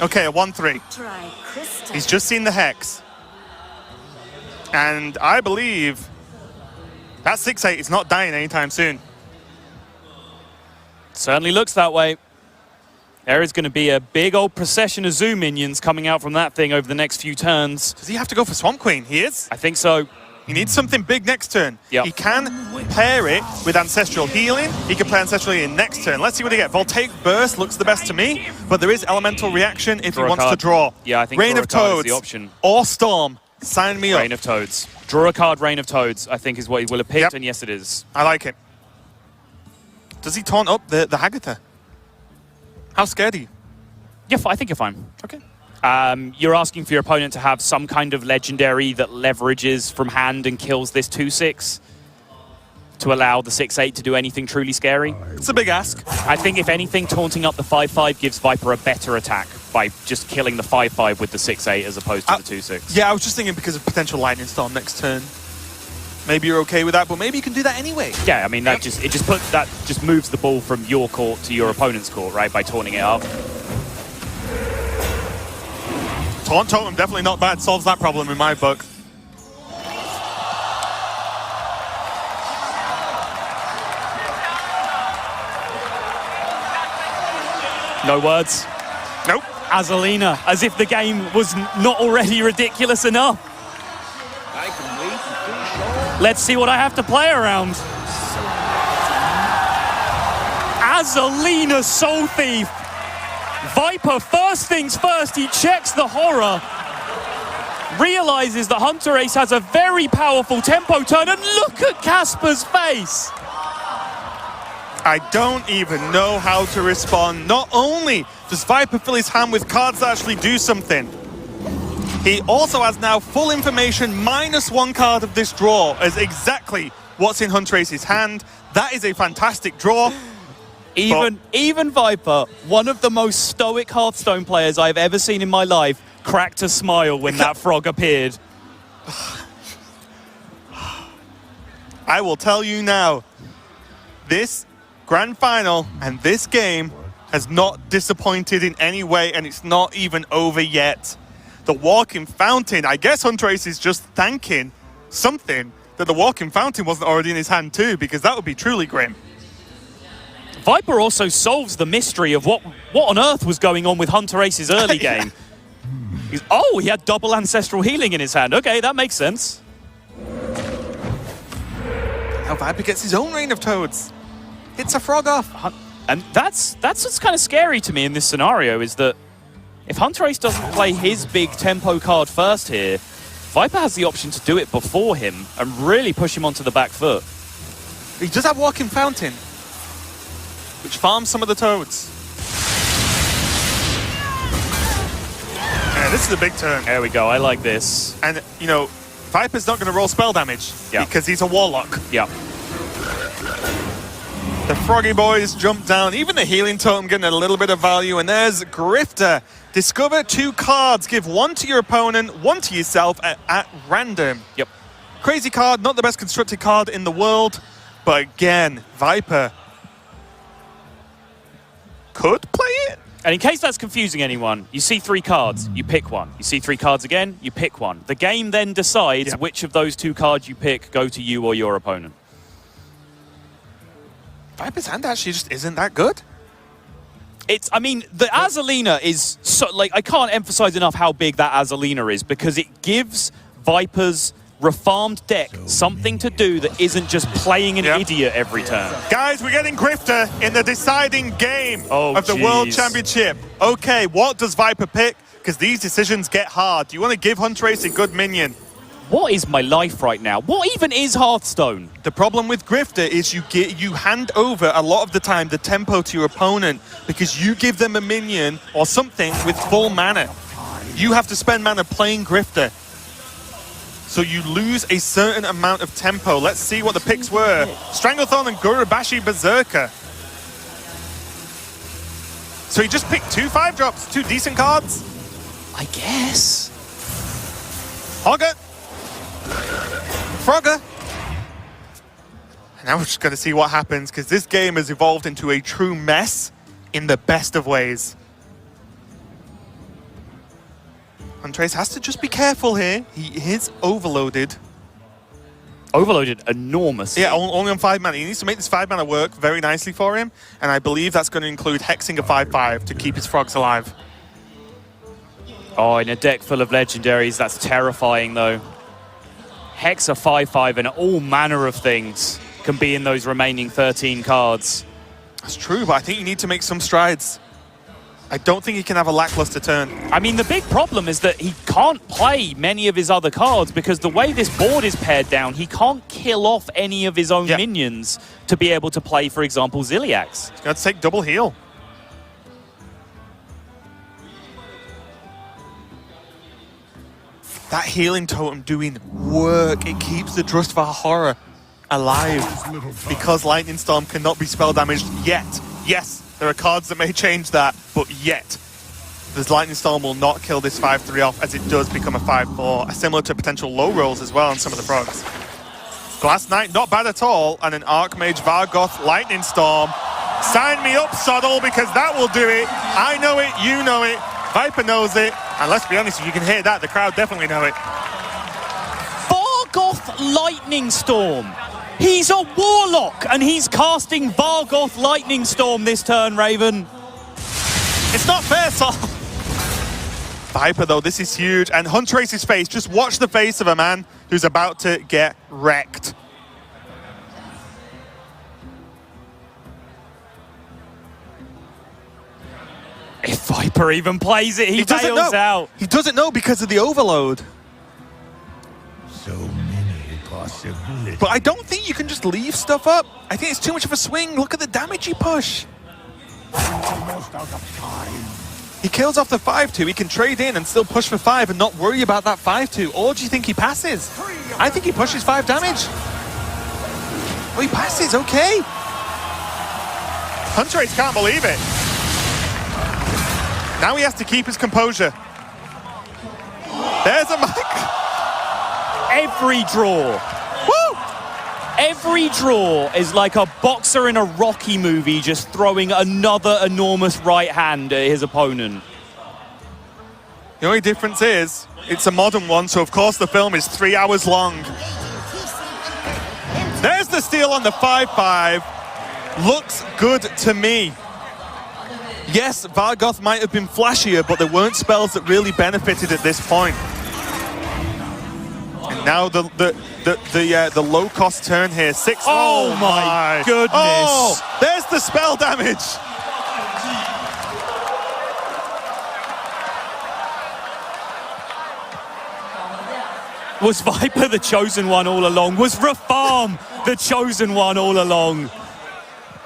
Okay, a 1-3. Try crystal. He's just seen the Hex. And I believe that 6-8 is not dying anytime soon. Certainly looks that way. There is going to be a big old procession of Zoo minions coming out from that thing over the next few turns. Does he have to go for Swamp Queen? He is. I think so. He needs something big next turn. Yep. He can pair it with Ancestral Healing. He can play Ancestral Healing next turn. Let's see what he gets. Voltaic Burst looks the best to me, but there is Elemental Reaction if he wants to draw. Yeah, I think Rain draw of a card is Toads the option. or Storm. Sign me up. Rain of Toads. Draw a card, Rain of Toads, I think is what he will have picked, Yep. and yes, it is. I like it. Does he taunt up the Hagatha? How scared are you? Yeah, I think you're fine. Okay. You're asking for your opponent to have some kind of legendary that leverages from hand and kills this 2-6 to allow the 6-8 to do anything truly scary. It's a big ask. I think, if anything, taunting up the 5-5 gives Viper a better attack by just killing the 5-5 with the 6-8 as opposed to the 2-6. Yeah, I was just thinking because of potential Lightning Storm next turn. Maybe you're okay with that, but maybe you can do that anyway. Yeah, I mean, that just moves the ball from your court to your opponent's court, right, by taunting it up. Taunt Totem, definitely not bad. Solves that problem in my book. No words. Nope. Azalina, as if the game was not already ridiculous enough. Let's see what I have to play around. Azalina Soul Thief. Viper, first things first, he checks the horror. Realizes that Hunterace has a very powerful tempo turn, and look at Casper's face. I don't even know how to respond. Not only does Viper fill his hand with cards that actually do something, he also has now full information -1 card of this draw as exactly what's in Hunterace's hand. That is a fantastic draw. Even Viper, one of the most stoic Hearthstone players I've ever seen in my life, cracked a smile when that frog appeared. I will tell you now, this grand final and this game has not disappointed in any way, and it's not even over yet. The walking fountain, I guess Hunterace is just thanking something that the walking fountain wasn't already in his hand too, because that would be truly grim. Viper also solves the mystery of what on earth was going on with Hunterace's early game. Oh, he had double ancestral healing in his hand. Okay, that makes sense. Now Viper gets his own Rain of Toads. It's a frog off. And that's what's kind of scary to me in this scenario, is that if Hunterace doesn't play his big tempo card first here, Viper has the option to do it before him and really push him onto the back foot. He does have walking fountain, which farms some of the toads. Yeah, this is a big turn. There we go, I like this. And, you know, Viper's not going to roll spell damage because he's a warlock. Yeah. The Froggy Boys jump down. Even the healing totem getting a little bit of value. And there's Grifter. Discover 2 cards. Give 1 to your opponent, 1 to yourself at random. Yep. Crazy card, not the best constructed card in the world. But again, Viper could play it. And in case that's confusing anyone, you see 3 cards, you pick one. You see 3 cards again, you pick one. The game then decides which of those 2 cards you pick go to you or your opponent. Viper's hand actually just isn't that good. I mean, the Azalina is so, like, I can't emphasize enough how big that Azalina is, because it gives Viper's refarmed deck something to do that isn't just playing an idiot every turn. Guys, we're getting Grifter in the deciding game of the World Championship. Okay, what does Viper pick? Because these decisions get hard. Do you want to give Hunterace a good minion? What is my life right now? What even is Hearthstone? The problem with Grifter is you hand over a lot of the time the tempo to your opponent because you give them a minion or something with full mana. You have to spend mana playing Grifter. So you lose a certain amount of tempo. Let's see what the picks were. Stranglethorn and Gurubashi Berserker. So he just picked 2 5-drops, 2 decent cards. I guess. Hogger. Frogger. And now we're just going to see what happens, because this game has evolved into a true mess in the best of ways. Hunterace has to just be careful here. He is overloaded. Overloaded enormously. Yeah, only on 5 mana. He needs to make this 5 mana work very nicely for him, and I believe that's going to include hexing a 5/5 to keep his frogs alive. Oh, in a deck full of legendaries, that's terrifying though. Hex a 5/5 and all manner of things can be in those remaining 13 cards. That's true, but I think you need to make some strides. I don't think he can have a lackluster turn. I mean, the big problem is that he can't play many of his other cards because the way this board is pared down, he can't kill off any of his own minions to be able to play, for example, Ziliax. He's got to take double heal. That healing totem doing work. It keeps the Drustvar Horror alive because Lightning Storm cannot be spell damaged yet. Yes, there are cards that may change that, but yet. This Lightning Storm will not kill this 5/3 off as it does become a 5/4, similar to potential low rolls as well on some of the frogs. Glass Knight, not bad at all, and an Archmage Vargoth Lightning Storm. Sign me up, Soddle, because that will do it. I know it, you know it, Viper knows it, and let's be honest, if you can hear that, the crowd definitely know it. Vargoth Lightning Storm. He's a Warlock, and he's casting Vargoth Lightning Storm this turn, Raven. It's not fair, Sol. Viper, though, this is huge. And Hunterace's face, just watch the face of a man who's about to get wrecked. If Viper even plays it, he bails out. He doesn't know because of the overload. So many possibility. But I don't think you can just leave stuff up. I think it's too much of a swing. Look at the damage you push. Almost out of time. He kills off the 5-2. He can trade in and still push for 5 and not worry about that 5-2. Or do you think he passes? I think he pushes 5 damage. Oh, he passes. Okay. Hunterace can't believe it. Now he has to keep his composure. There's a mic. Every draw. Woo! Every draw is like a boxer in a Rocky movie just throwing another enormous right hand at his opponent. The only difference is it's a modern one, so of course the film is 3 hours long. There's the steal on the 5-5. Looks good to me. Yes, Vargoth might have been flashier, but there weren't spells that really benefited at this point. And now the low-cost turn here. 6. Oh my goodness. Oh, there's the spell damage. Was Viper the chosen one all along? Was Rafam the chosen one all along?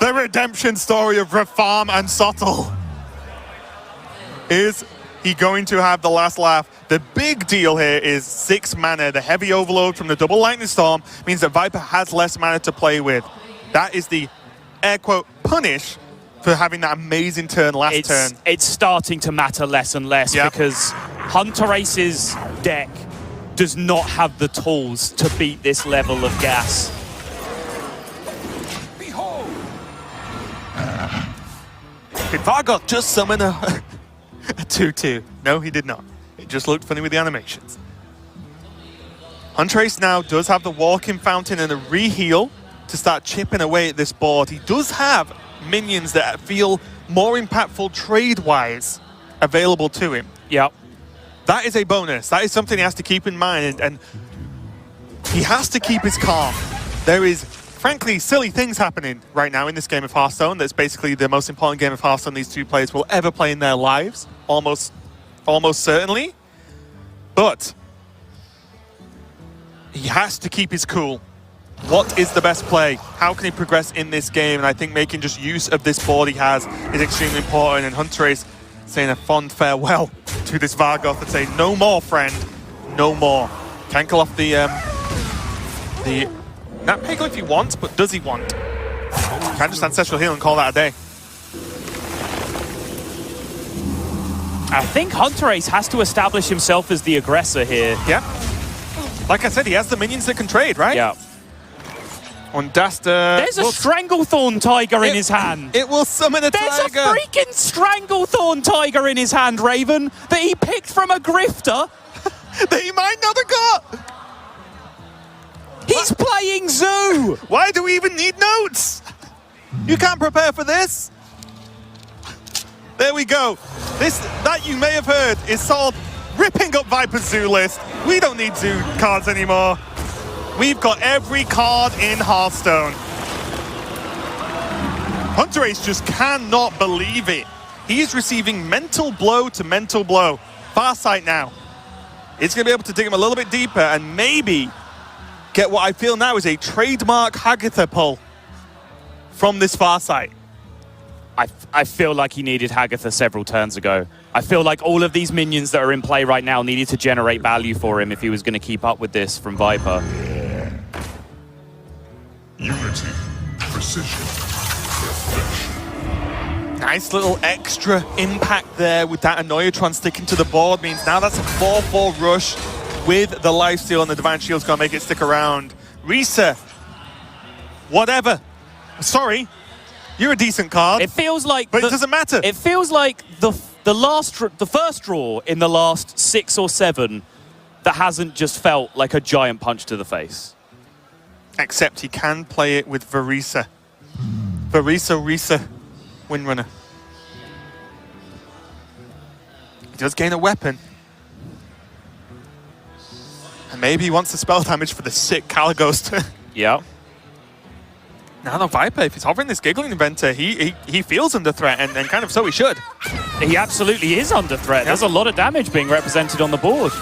The redemption story of Rafam and Sottle. Is he going to have the last laugh? The big deal here is 6 mana. The heavy overload from the double lightning storm means that Viper has less mana to play with. That is the air quote punish for having that amazing turn last turn. It's starting to matter less and less because Hunterace's deck does not have the tools to beat this level of gas. Behold! Did Vargoth just summon a 2-2? No, he did not. It just looked funny with the animations. Hunterace now does have the walking fountain and a reheal to start chipping away at this board. He does have minions that feel more impactful trade-wise available to him. Yep. That is a bonus. That is something he has to keep in mind, and he has to keep his calm. There is, frankly, silly things happening right now in this game of Hearthstone. That's basically the most important game of Hearthstone these two players will ever play in their lives, almost certainly. But he has to keep his cool. What is the best play? How can he progress in this game? And I think making just use of this board he has is extremely important. And Hunterace saying a fond farewell to this Vargoth and saying, no more, friend, no more. Cancel off the Nat Peggle if he wants, but does he want? Can just Ancestral Heal and call that a day. I think Hunterace has to establish himself as the aggressor here. Yeah. Like I said, he has the minions that can trade, right? Yeah. On Daster. There's a Stranglethorn Tiger in his hand. It will summon a There's tiger. a freaking Stranglethorn Tiger in his hand, Raven, that he picked from a grifter. that he might not have got. He's playing Zoo. Why do we even need notes? You can't prepare for this. There we go. This that you may have heard is Sol ripping up Viper's Zoo list. We don't need Zoo cards anymore. We've got every card in Hearthstone. Hunterace just cannot believe it. He is receiving mental blow to mental blow. Farsight now. It's going to be able to dig him a little bit deeper and maybe get what I feel now is a trademark Hagatha pull from this Farsight. I feel like he needed Hagatha several turns ago. I feel like all of these minions that are in play right now needed to generate value for him if he was going to keep up with this from Viper. Unity, precision, Nice little extra impact there with that Annoyatron sticking to the board. Means now that's a 4-4 rush with the lifesteal, and the Divine Shield's going to make it stick around. Risa, whatever. Sorry, you're a decent card. It feels like... But it doesn't matter. It feels like the first draw in the last 6 or 7 that hasn't just felt like a giant punch to the face. Except he can play it with Risa, Windrunner. He does gain a weapon. And maybe he wants the spell damage for the sick Calighost. Yeah. Now the Viper, if he's hovering this Giggling Inventor, he feels under threat, and kind of so he should. He absolutely is under threat. Yep. There's a lot of damage being represented on the board.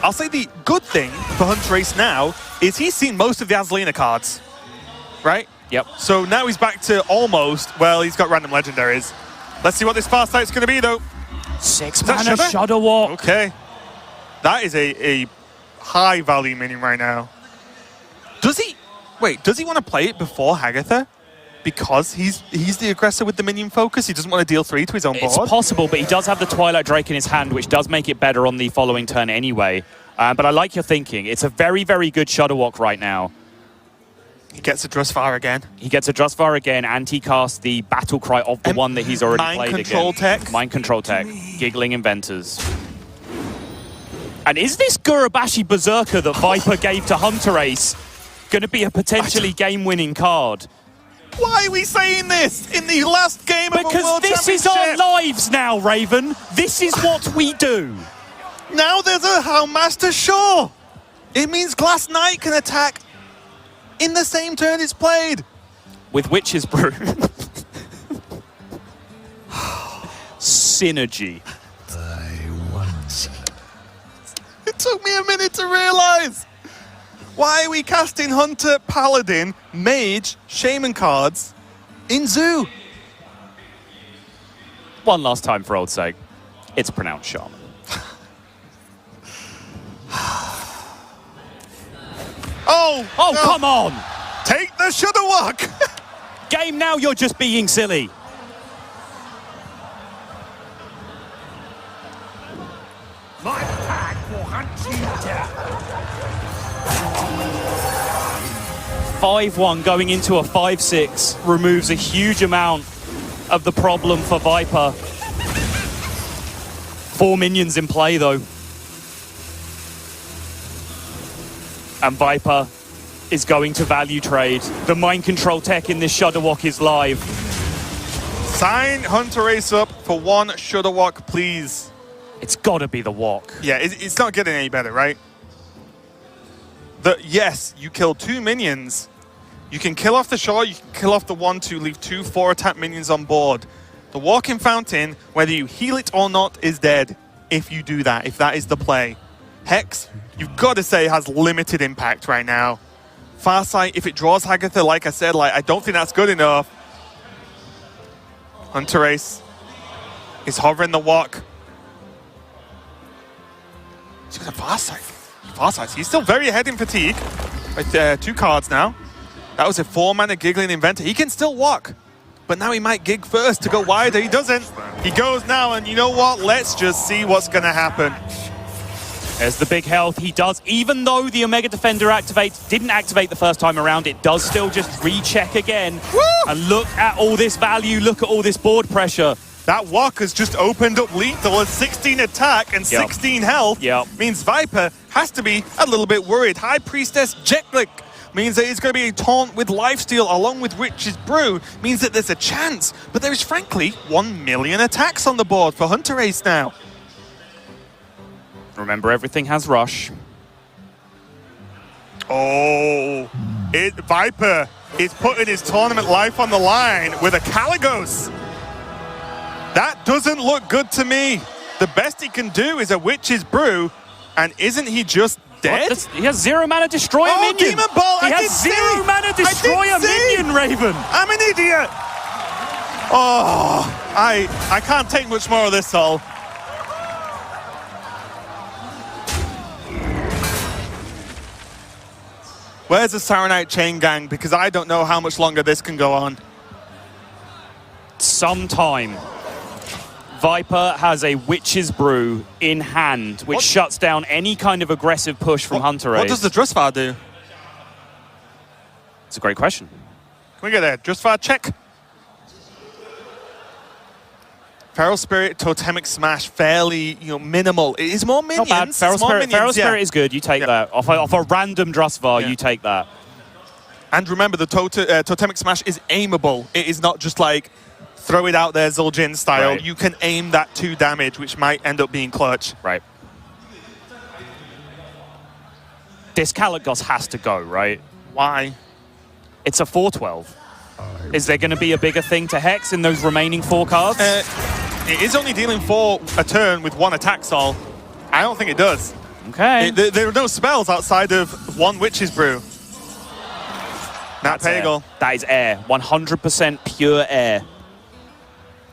I'll say the good thing for Hunterace now is he's seen most of the Azalina cards, right? Yep. So now he's back to almost, well, he's got random legendaries. Let's see what this Farsight's going to be, though. 6 that mana Shudder? Shudder Walk. Okay. That is a high value minion right now. Does he want to play it before Hagatha? Because he's the aggressor with the minion focus? He doesn't want to deal 3 to his own board? It's possible, but he does have the Twilight Drake in his hand, which does make it better on the following turn anyway. But I like your thinking. It's a very, very good Shudder Walk right now. He gets a Drusvar again. He gets a Drusvar again, and he casts the Battle Cry of the one that he's already Mind played Control again. Tech. Mind Control Tech. Giggling Inventors. And is this Gurabashi Berserker that Viper gave to Hunterace going to be a potentially game-winning card? Why are we saying this in the last game of a Because World this is Championship? our lives now, Raven. This is what we do. Now there's a Houndmaster Shaw. It means Glass Knight can attack in the same turn it's played. With Witch's Brew. Synergy. It took me a minute to realize. Why are we casting Hunter, Paladin, Mage, Shaman cards in Zoo? One last time for old sake. It's pronounced Shaman. Oh, Oh, no. come on! Take the Shudder Walk. Game now, you're just being silly. My pack will hunt you down. 5-1 going into a 5-6 removes a huge amount of the problem for Viper. 4 minions in play, though. And Viper is going to value trade. The Mind Control Tech in this Shudder Walk is live. Sign Hunterace up for one Shudder Walk, please. It's got to be the walk. Yeah, it's not getting any better, right? Yes, you kill 2 minions. You can kill off the Shaw, you can kill off the 1-2, leave 2 4-attack minions on board. The Walking Fountain, whether you heal it or not, is dead if you do that, if that is the play. Hex, you've got to say, has limited impact right now. Farsight, if it draws Hagatha, like I said, I don't think that's good enough. Hunterace is hovering the walk. He's got a Farsight. Farsight, he's still very ahead in fatigue. With 2 cards now. That was a 4-mana Giggling Inventor. He can still walk. But now he might gig first to go wider. He doesn't. He goes now, and you know what? Let's just see what's going to happen. There's the big health. He does, even though the Omega Defender didn't activate the first time around, it does still just recheck again. Woo! And look at all this value. Look at all this board pressure. That walk has just opened up lethal at 16 attack and 16 health. Yep. Means Viper has to be a little bit worried. High Priestess Jetlick means that it's going to be a taunt with Lifesteal along with Witch's Brew. Means that there's a chance. But there is frankly 1 million attacks on the board for Hunterace now. Remember, everything has rush. Oh, Viper is putting his tournament life on the line with a Caligos. That doesn't look good to me. The best he can do is a Witch's Brew, and isn't he just dead? He has 0 mana Destroy a minion. Demon Ball! He has 0 mana Destroy a minion, Raven. I'm an idiot. Oh, I can't take much more of this, Sol. Where's the Saronite Chain Gang? Because I don't know how much longer this can go on. Sometime. Viper has a Witch's Brew in hand, which shuts down any kind of aggressive push from Hunterace. What does the Drusvar do? It's a great question. Can we get a Drusvar check? Feral Spirit, Totemic Smash, fairly, minimal. It is more minions. Not bad. Feral It's more Spirit, minions, yeah. is good. You take that. Off a random Drusvar, you take that. And remember, the Totemic Smash is aimable. It is not just like throw it out there Zul'jin style. Right. You can aim that 2 damage, which might end up being clutch. Right. This Caligos has to go, right? Why? It's a 4/12. Is there going to be a bigger thing to Hex in those remaining 4 cards? It is only dealing 4 a turn with 1 attack, Sol. I don't think it does. Okay. There are no spells outside of one Witch's Brew. Nat That's air. Pagel. That is air. 100% pure air.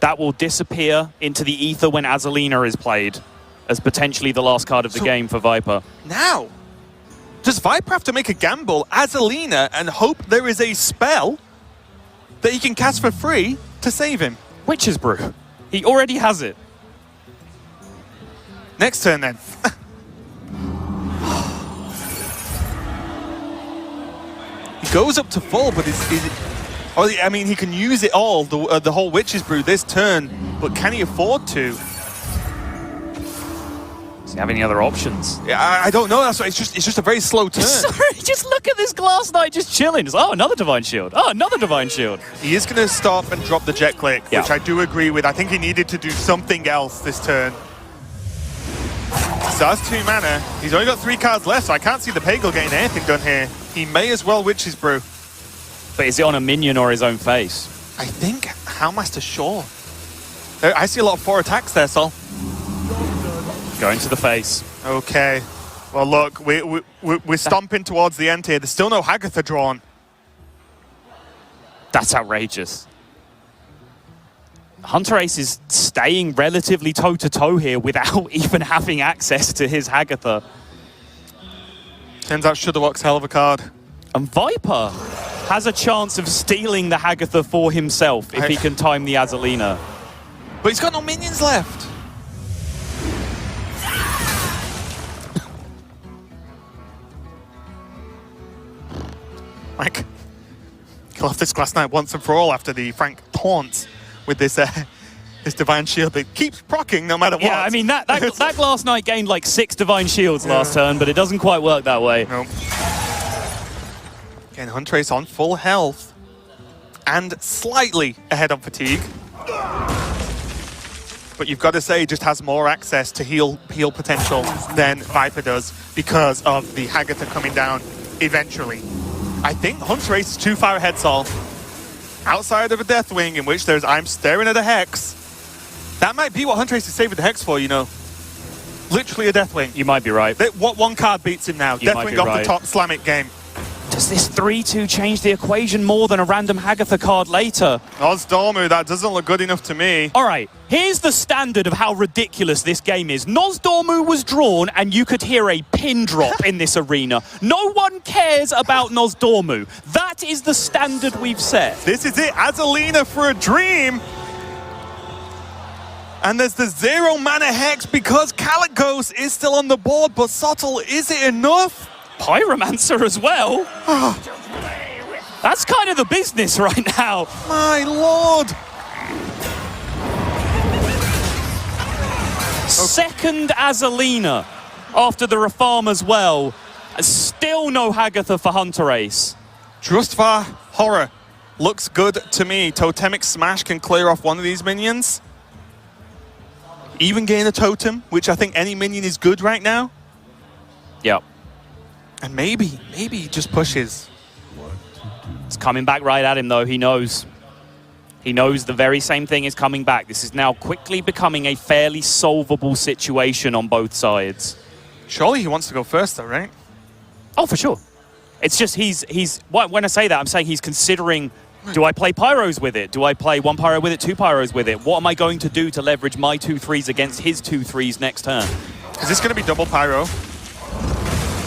That will disappear into the ether when Azalina is played as potentially the last card of the game for Viper. Now, does Viper have to make a gamble, Azalina, and hope there is a spell that he can cast for free to save him? Witch's Brew. He already has it. Next turn then. He goes up to full, but I mean, he can use it all, the whole Witch's Brew this turn, but can he afford to? Does he have any other options? Yeah, I don't know. That's why it's just a very slow turn. Sorry, just look at this Glass Knight just chilling. Just, oh, another Divine Shield. Oh, another Divine Shield. He is going to stop and drop the Jet Click, Yeah. which I do agree with. I think he needed to do something else this turn. So that's 2 mana. He's only got 3 cards left, so I can't see the Pagel getting anything done here. He may as well Witch's Brew. But is it on a minion or his own face? I think Howlmaster Shaw. I see a lot of 4 attacks there, Sol. Going to the face. Okay. Well, look, we're stomping towards the end here. There's still no Hagatha drawn. That's outrageous. Hunterace is staying relatively toe-to-toe here without even having access to his Hagatha. Turns out Shudderwock's hell of a card. And Viper has a chance of stealing the Hagatha for himself if he can time the Azalina. But he's got no minions left. Mike, kill off this Glass Knight once and for all after the Frank taunt with this this Divine Shield that keeps proccing no matter what. Yeah, I mean, that Glass Knight gained like 6 Divine Shields last turn, but it doesn't quite work that way. Nope. Again, Hunterace on full health and slightly ahead on fatigue. But you've got to say, just has more access to heal potential than Viper does because of the Hagatha coming down eventually. I think Hunterace is too far ahead, Sol. Outside of a Deathwing, in which there's I'm staring at a Hex. That might be what Hunterace is saving the Hex for, you know. Literally a Deathwing. You might be right. What one card beats him now? You might Deathwing be off right. the top, slam it game. Does this 3-2 change the equation more than a random Hagatha card later? Nosdormu, that doesn't look good enough to me. All right, here's the standard of how ridiculous this game is. Nosdormu was drawn and you could hear a pin drop in this arena. No one cares about Nosdormu. That is the standard we've set. This is it, Azalina for a dream. And there's the 0 mana Hex because Kalikos is still on the board, but Subtle, is it enough? Pyromancer as well. That's kind of the business right now. My lord. Second Azalina after the Reform as well. Still no Hagatha for Hunterace. Drustvar Horror looks good to me. Totemic Smash can clear off one of these minions. Even gain a totem, which I think any minion is good right now. Yep. And maybe he just pushes. It's coming back right at him, though. He knows. He knows the very same thing is coming back. This is now quickly becoming a fairly solvable situation on both sides. Surely he wants to go first, though, right? Oh, for sure. It's just when I say that, I'm saying he's considering, do I play Pyros with it? Do I play 1 Pyro with it, 2 Pyros with it? What am I going to do to leverage my 2-3s against his 2-3s next turn? Is this going to be double Pyro?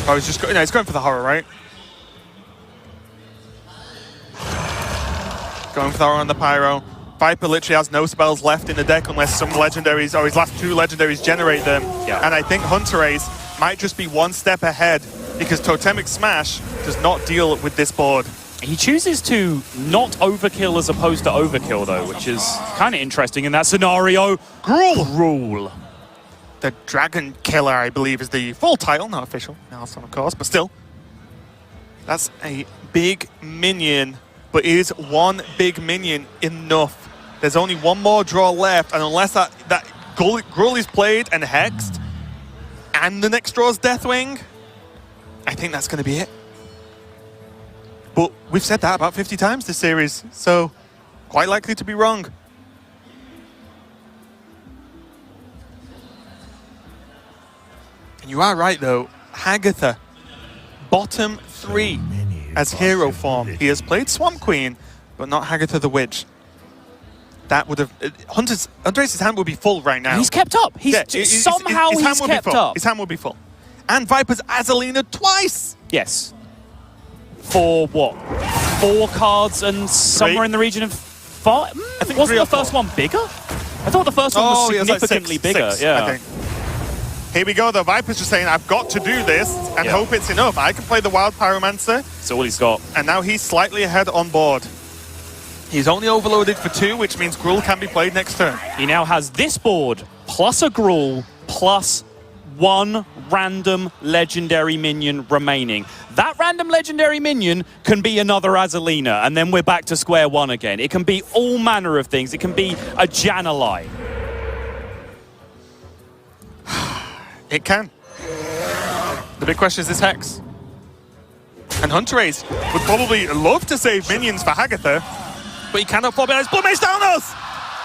Oh, he's just he's going for the Horror, right? Going for the Horror on the Pyro. Viper literally has no spells left in the deck unless some legendaries, or his last 2 legendaries, generate them. Yeah. And I think Hunterace might just be 1 step ahead because Totemic Smash does not deal with this board. He chooses to not overkill as opposed to overkill, though, which is kind of interesting in that scenario. Gruul. The Dragon Killer, I believe, is the full title, not official. Hearthstone, of course, but still. That's a big minion, but is 1 big minion enough? There's only 1 more draw left, and unless that Gruul is played and hexed, and the next draw is Deathwing, I think that's going to be it. But we've said that about 50 times this series, so quite likely to be wrong. And you are right, though. Hagatha, bottom 3 as hero form. He has played Swamp Queen, but not Hagatha the Witch. That would have... Hunterace's hand would be full right now. He's kept up. He's somehow he's kept up. His hand will be full. And Viper's Azalina twice. Yes. For what? 4 cards and somewhere in the region of 5? I think wasn't the first one bigger? I thought the first one was significantly bigger. Six, yeah. I think. Here we go, though. Viper's just saying, I've got to do this and hope it's enough. I can play the Wild Pyromancer. That's all he's got. And now he's slightly ahead on board. He's only overloaded for 2, which means Gruul can be played next turn. He now has this board, plus a Gruul, plus 1 random legendary minion remaining. That random legendary minion can be another Azalina, and then we're back to square one again. It can be all manner of things. It can be a Jan'alai. It can. The big question is this Hex. And Hunterace would probably love to save minions for Hagatha, but he cannot fall behind his Blood Mage Downers!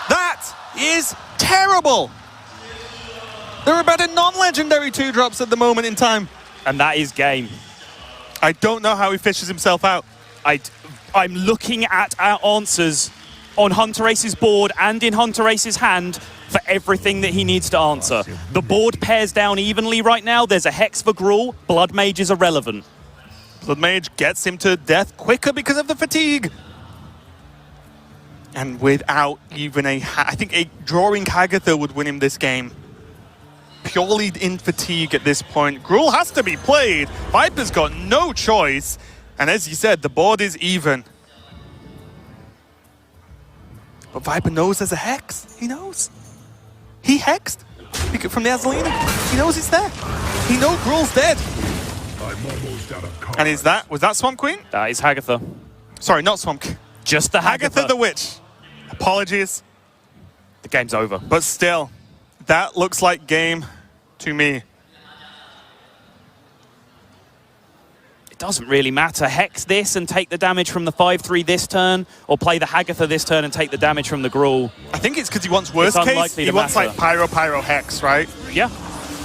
That is terrible! There are better non-legendary 2-drops at the moment in time. And that is game. I don't know how he fishes himself out. I'm looking at our answers on Hunterace's board and in Hunterace's hand for everything that he needs to answer. The board pairs down evenly right now. There's a Hex for Gruul. Blood Mage is irrelevant. Blood Mage gets him to death quicker because of the fatigue. And without even I think a drawing Hagatha would win him this game. Purely in fatigue at this point. Gruul has to be played. Viper's got no choice. And as you said, the board is even. But Viper knows there's a Hex. He knows. He hexed from the Azalina. He knows it's there. He knows Gruul's dead. I'm almost out of cards. And was that Swamp Queen? That is Hagatha. Sorry, not Swamp Queen. Just the Hagatha the Witch. Apologies. The game's over. But still, that looks like game to me. It doesn't really matter. Hex this and take the damage from the 5/3 this turn, or play the Hagatha this turn and take the damage from the Gruul. I think it's because he wants worst case. He wants like Pyro Hex, right? Yeah.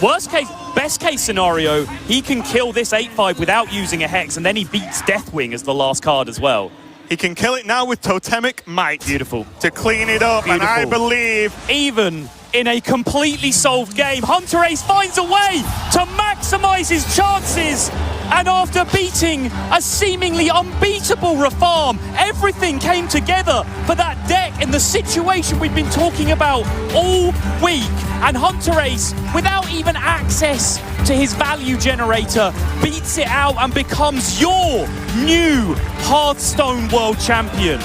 Worst case, best case scenario, he can kill this 8/5 without using a Hex, and then he beats Deathwing as the last card as well. He can kill it now with Totemic Might. Beautiful. To clean it up, Beautiful. and I believe... Even in a completely solved game, Hunterace finds a way to maximize his chances. And after beating a seemingly unbeatable Rafarm, everything came together for that deck in the situation we've been talking about all week. And Hunterace, without even access to his value generator, beats it out and becomes your new Hearthstone World Champion.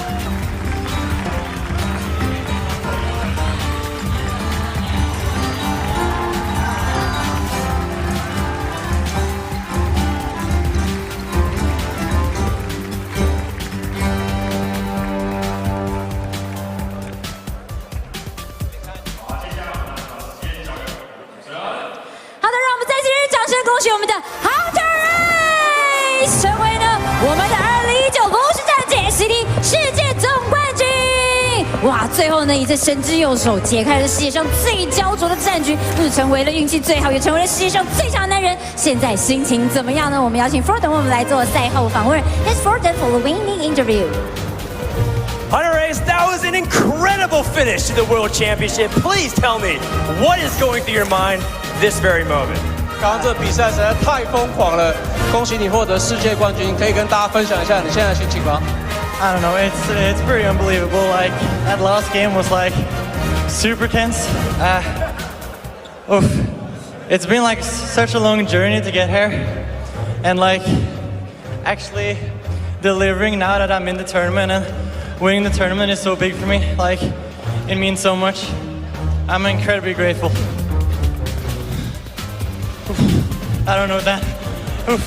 恭喜我们的 Hunterace 成为呢我们的2019炉石战绩 HCT 世界总冠军。哇，最后呢以这神之右手解开了世界上最焦灼的战局，不止成为了运气最好，也成为了世界上最强的男人。现在心情怎么样呢？我们邀请 Forden 为我们来做赛后访问。Here's Forden for the winning interview. Hunterace, that was an incredible finish to the World Championship. Please tell me, what is going through your mind this very moment? 刚刚这比赛实在太疯狂了，恭喜你获得世界冠军，可以跟大家分享一下你现在的心情吗 I don't know, it's pretty unbelievable. Like that last game was like super tense. It's been like such a long journey to get here, and like actually delivering now that I'm in the tournament and winning the tournament is so big for me. Like it means so much. I'm incredibly grateful. I don't know that. Oof.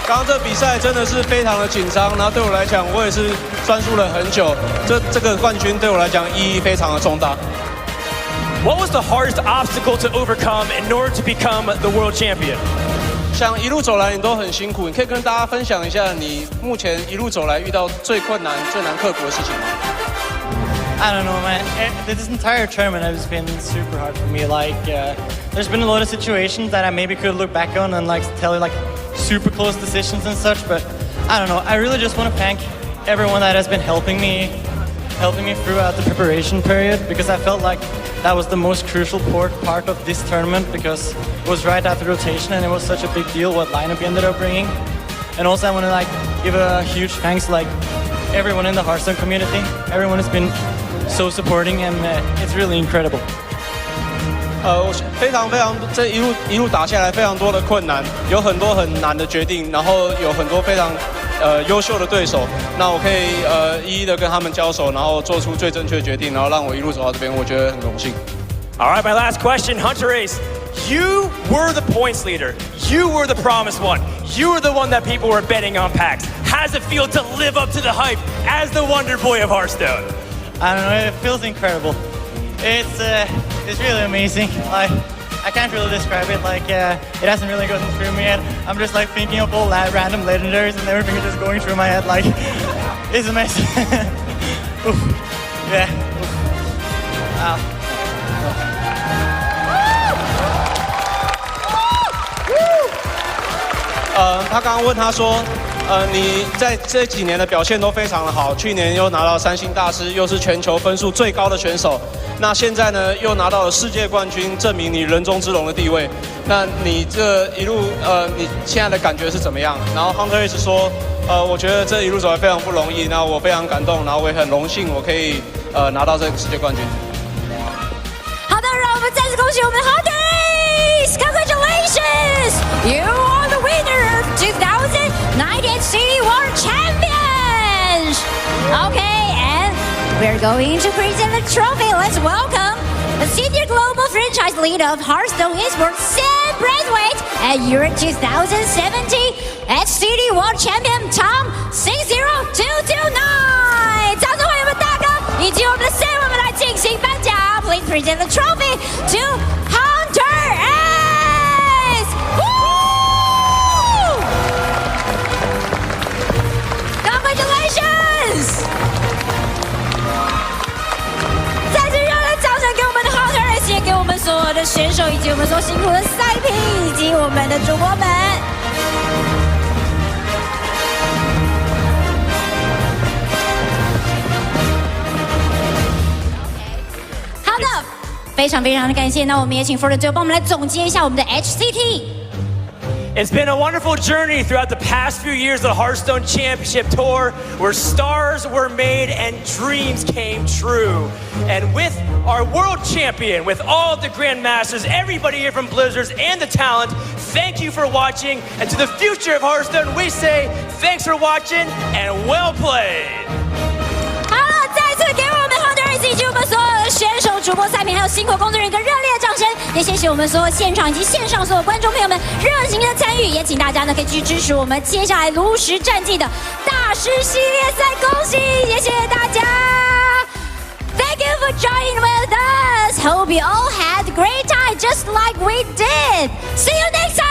刚刚这比赛真的是非常的紧张，然后对我来讲，我也是专注了很久。这个冠军对我来讲意义非常的重大。What was the hardest obstacle to overcome in order to become the world champion? 像一路走来你都很辛苦，你可以跟大家分享一下你目前一路走来遇到最困难、最难克服的事情吗 I don't know, man. This entire tournament has been super hard for me. Like, there's been a lot of situations that I maybe could look back on and like tell you like super close decisions and such. But I don't know. I really just want to thank everyone that has been helping me throughout the preparation period, because I felt like that was the most crucial part of this tournament, because it was right after rotation and it was such a big deal what lineup you ended up bringing. And also I want to like give a huge thanks to like everyone in the Hearthstone community. Everyone has been so supporting and it's really incredible. 我非常这一路打下来非常多的困难，有很多很难的决定，然后有很多非常优秀的对手，那我可以一一的跟他们交手，然后做出最正确的决定，然后让我一路走到这边，我觉得很荣幸。All right, my last question, Hunterace. You were the points leader. You were the promised one. You were the one that people were betting on packs. How does it feel to live up to the hype as the Wonder Boy of Hearthstone? I don't know, it feels incredible. It's really amazing. Like, I can't really describe it. Like, it hasn't really gotten through me yet. I'm just like thinking of all random legendaries and everything is just going through my head. Like, it's amazing. Oof. Yeah. Oof. Wow. 他刚刚问他说，你在这几年的表现都非常的好，去年又拿到3星大师，又是全球分数最高的选手，那现在呢又拿到了世界冠军，证明你人中之龙的地位。那你这一路你现在的感觉是怎么样？然后 Hunterace 说，我觉得这一路走来非常不容易，那我非常感动，然后我也很荣幸我可以拿到这个世界冠军。好的，让我们再次恭喜我们 Hunterace! Congratulations! You are the winner of 2019 HCT World Champions! Okay, and we're going to present the trophy. Let's welcome the Senior Global Franchise Lead of Hearthstone Esports, Sam Braithwaite, and your 2017 HCT World Champion Tom 60229. 掌声欢迎我们大哥以及我们的 Sam， 我们来进行颁奖。Please present the trophy to Hunterace. Woo! Congratulations! 再次热烈掌声给我们的 Hunterace， 也给我们所有的选手以及我们所辛苦的赛评以及我们的主播们。非常非常的感谢，那我们也请 For 的最后帮我们来总结一下我们的 HCT。 It's been a wonderful journey throughout the past few years of the Hearthstone Championship Tour, where stars were made and dreams came true. And with our world champion, with all the Grandmasters, everybody here from Blizzards and the talent, thank you for watching. And to the future of Hearthstone, we say thanks for watching and well played. 好了，再次给我们 Hunterace 以及我们所有的选手、主播、赛评还有辛苦工作人员一个热烈的掌声，也谢谢我们所有现场以及线上所有观众朋友们热情的参与，也请大家呢可以去支持我们接下来炉石战绩的大师系列赛，恭喜，也谢谢大家。Thank you for joining with us. Hope you all had a great time, just like we did. See you next time.